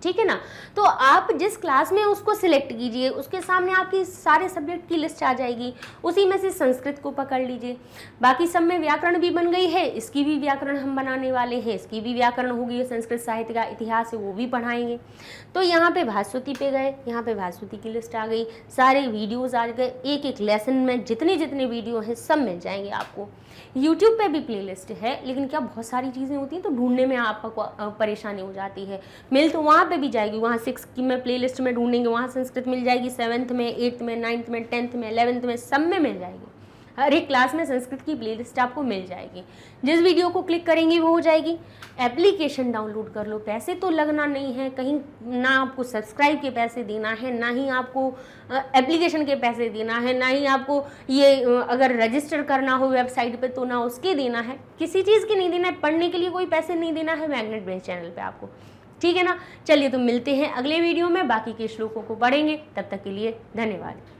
ठीक है ना। तो आप जिस क्लास में उसको सिलेक्ट कीजिए, उसके सामने आपकी सारे सब्जेक्ट की लिस्ट आ जाएगी, उसी में से संस्कृत को पकड़ लीजिए। बाकी सब में व्याकरण भी बन गई है, इसकी भी व्याकरण हम बनाने वाले हैं, इसकी भी व्याकरण होगी, संस्कृत साहित्य का इतिहास है वो भी पढ़ाएंगे। तो यहाँ पे भास्वती पे गए, यहाँ पे भास्वती की लिस्ट आ गई, सारे वीडियोज़ आ गए, एक एक लेसन में जितने जितने वीडियो हैं सब मिल जाएंगे आपको। यूट्यूब पे भी प्लेलिस्ट है, लेकिन क्या बहुत सारी चीज़ें होती हैं तो ढूंढने में आपको परेशानी हो जाती है। मिल तो वहाँ पे भी जाएगी, वहाँ 6 की में प्लेलिस्ट में ढूंढेंगे, वहाँ संस्कृत मिल जाएगी, 7th में, 8th में, 9th में, 10th में, 11th में, सब में मिल जाएगी। हर एक क्लास में संस्कृत की प्लेलिस्ट आपको मिल जाएगी। जिस वीडियो को क्लिक करेंगे वो हो जाएगी। एप्लीकेशन डाउनलोड कर लो, पैसे तो लगना नहीं है कहीं, ना आपको सब्सक्राइब के पैसे देना है, ना ही आपको एप्लीकेशन के पैसे देना है, ना ही आपको ये अगर रजिस्टर करना हो वेबसाइट पे तो ना उसके देना है, किसी चीज़ की नहीं देना है, पढ़ने के लिए कोई पैसे नहीं देना है मैग्नेट ब्रेन्स चैनल पे आपको। ठीक है ना। चलिए तो मिलते हैं अगले वीडियो में, बाकी के श्लोकों को पढ़ेंगे। तब तक के लिए धन्यवाद।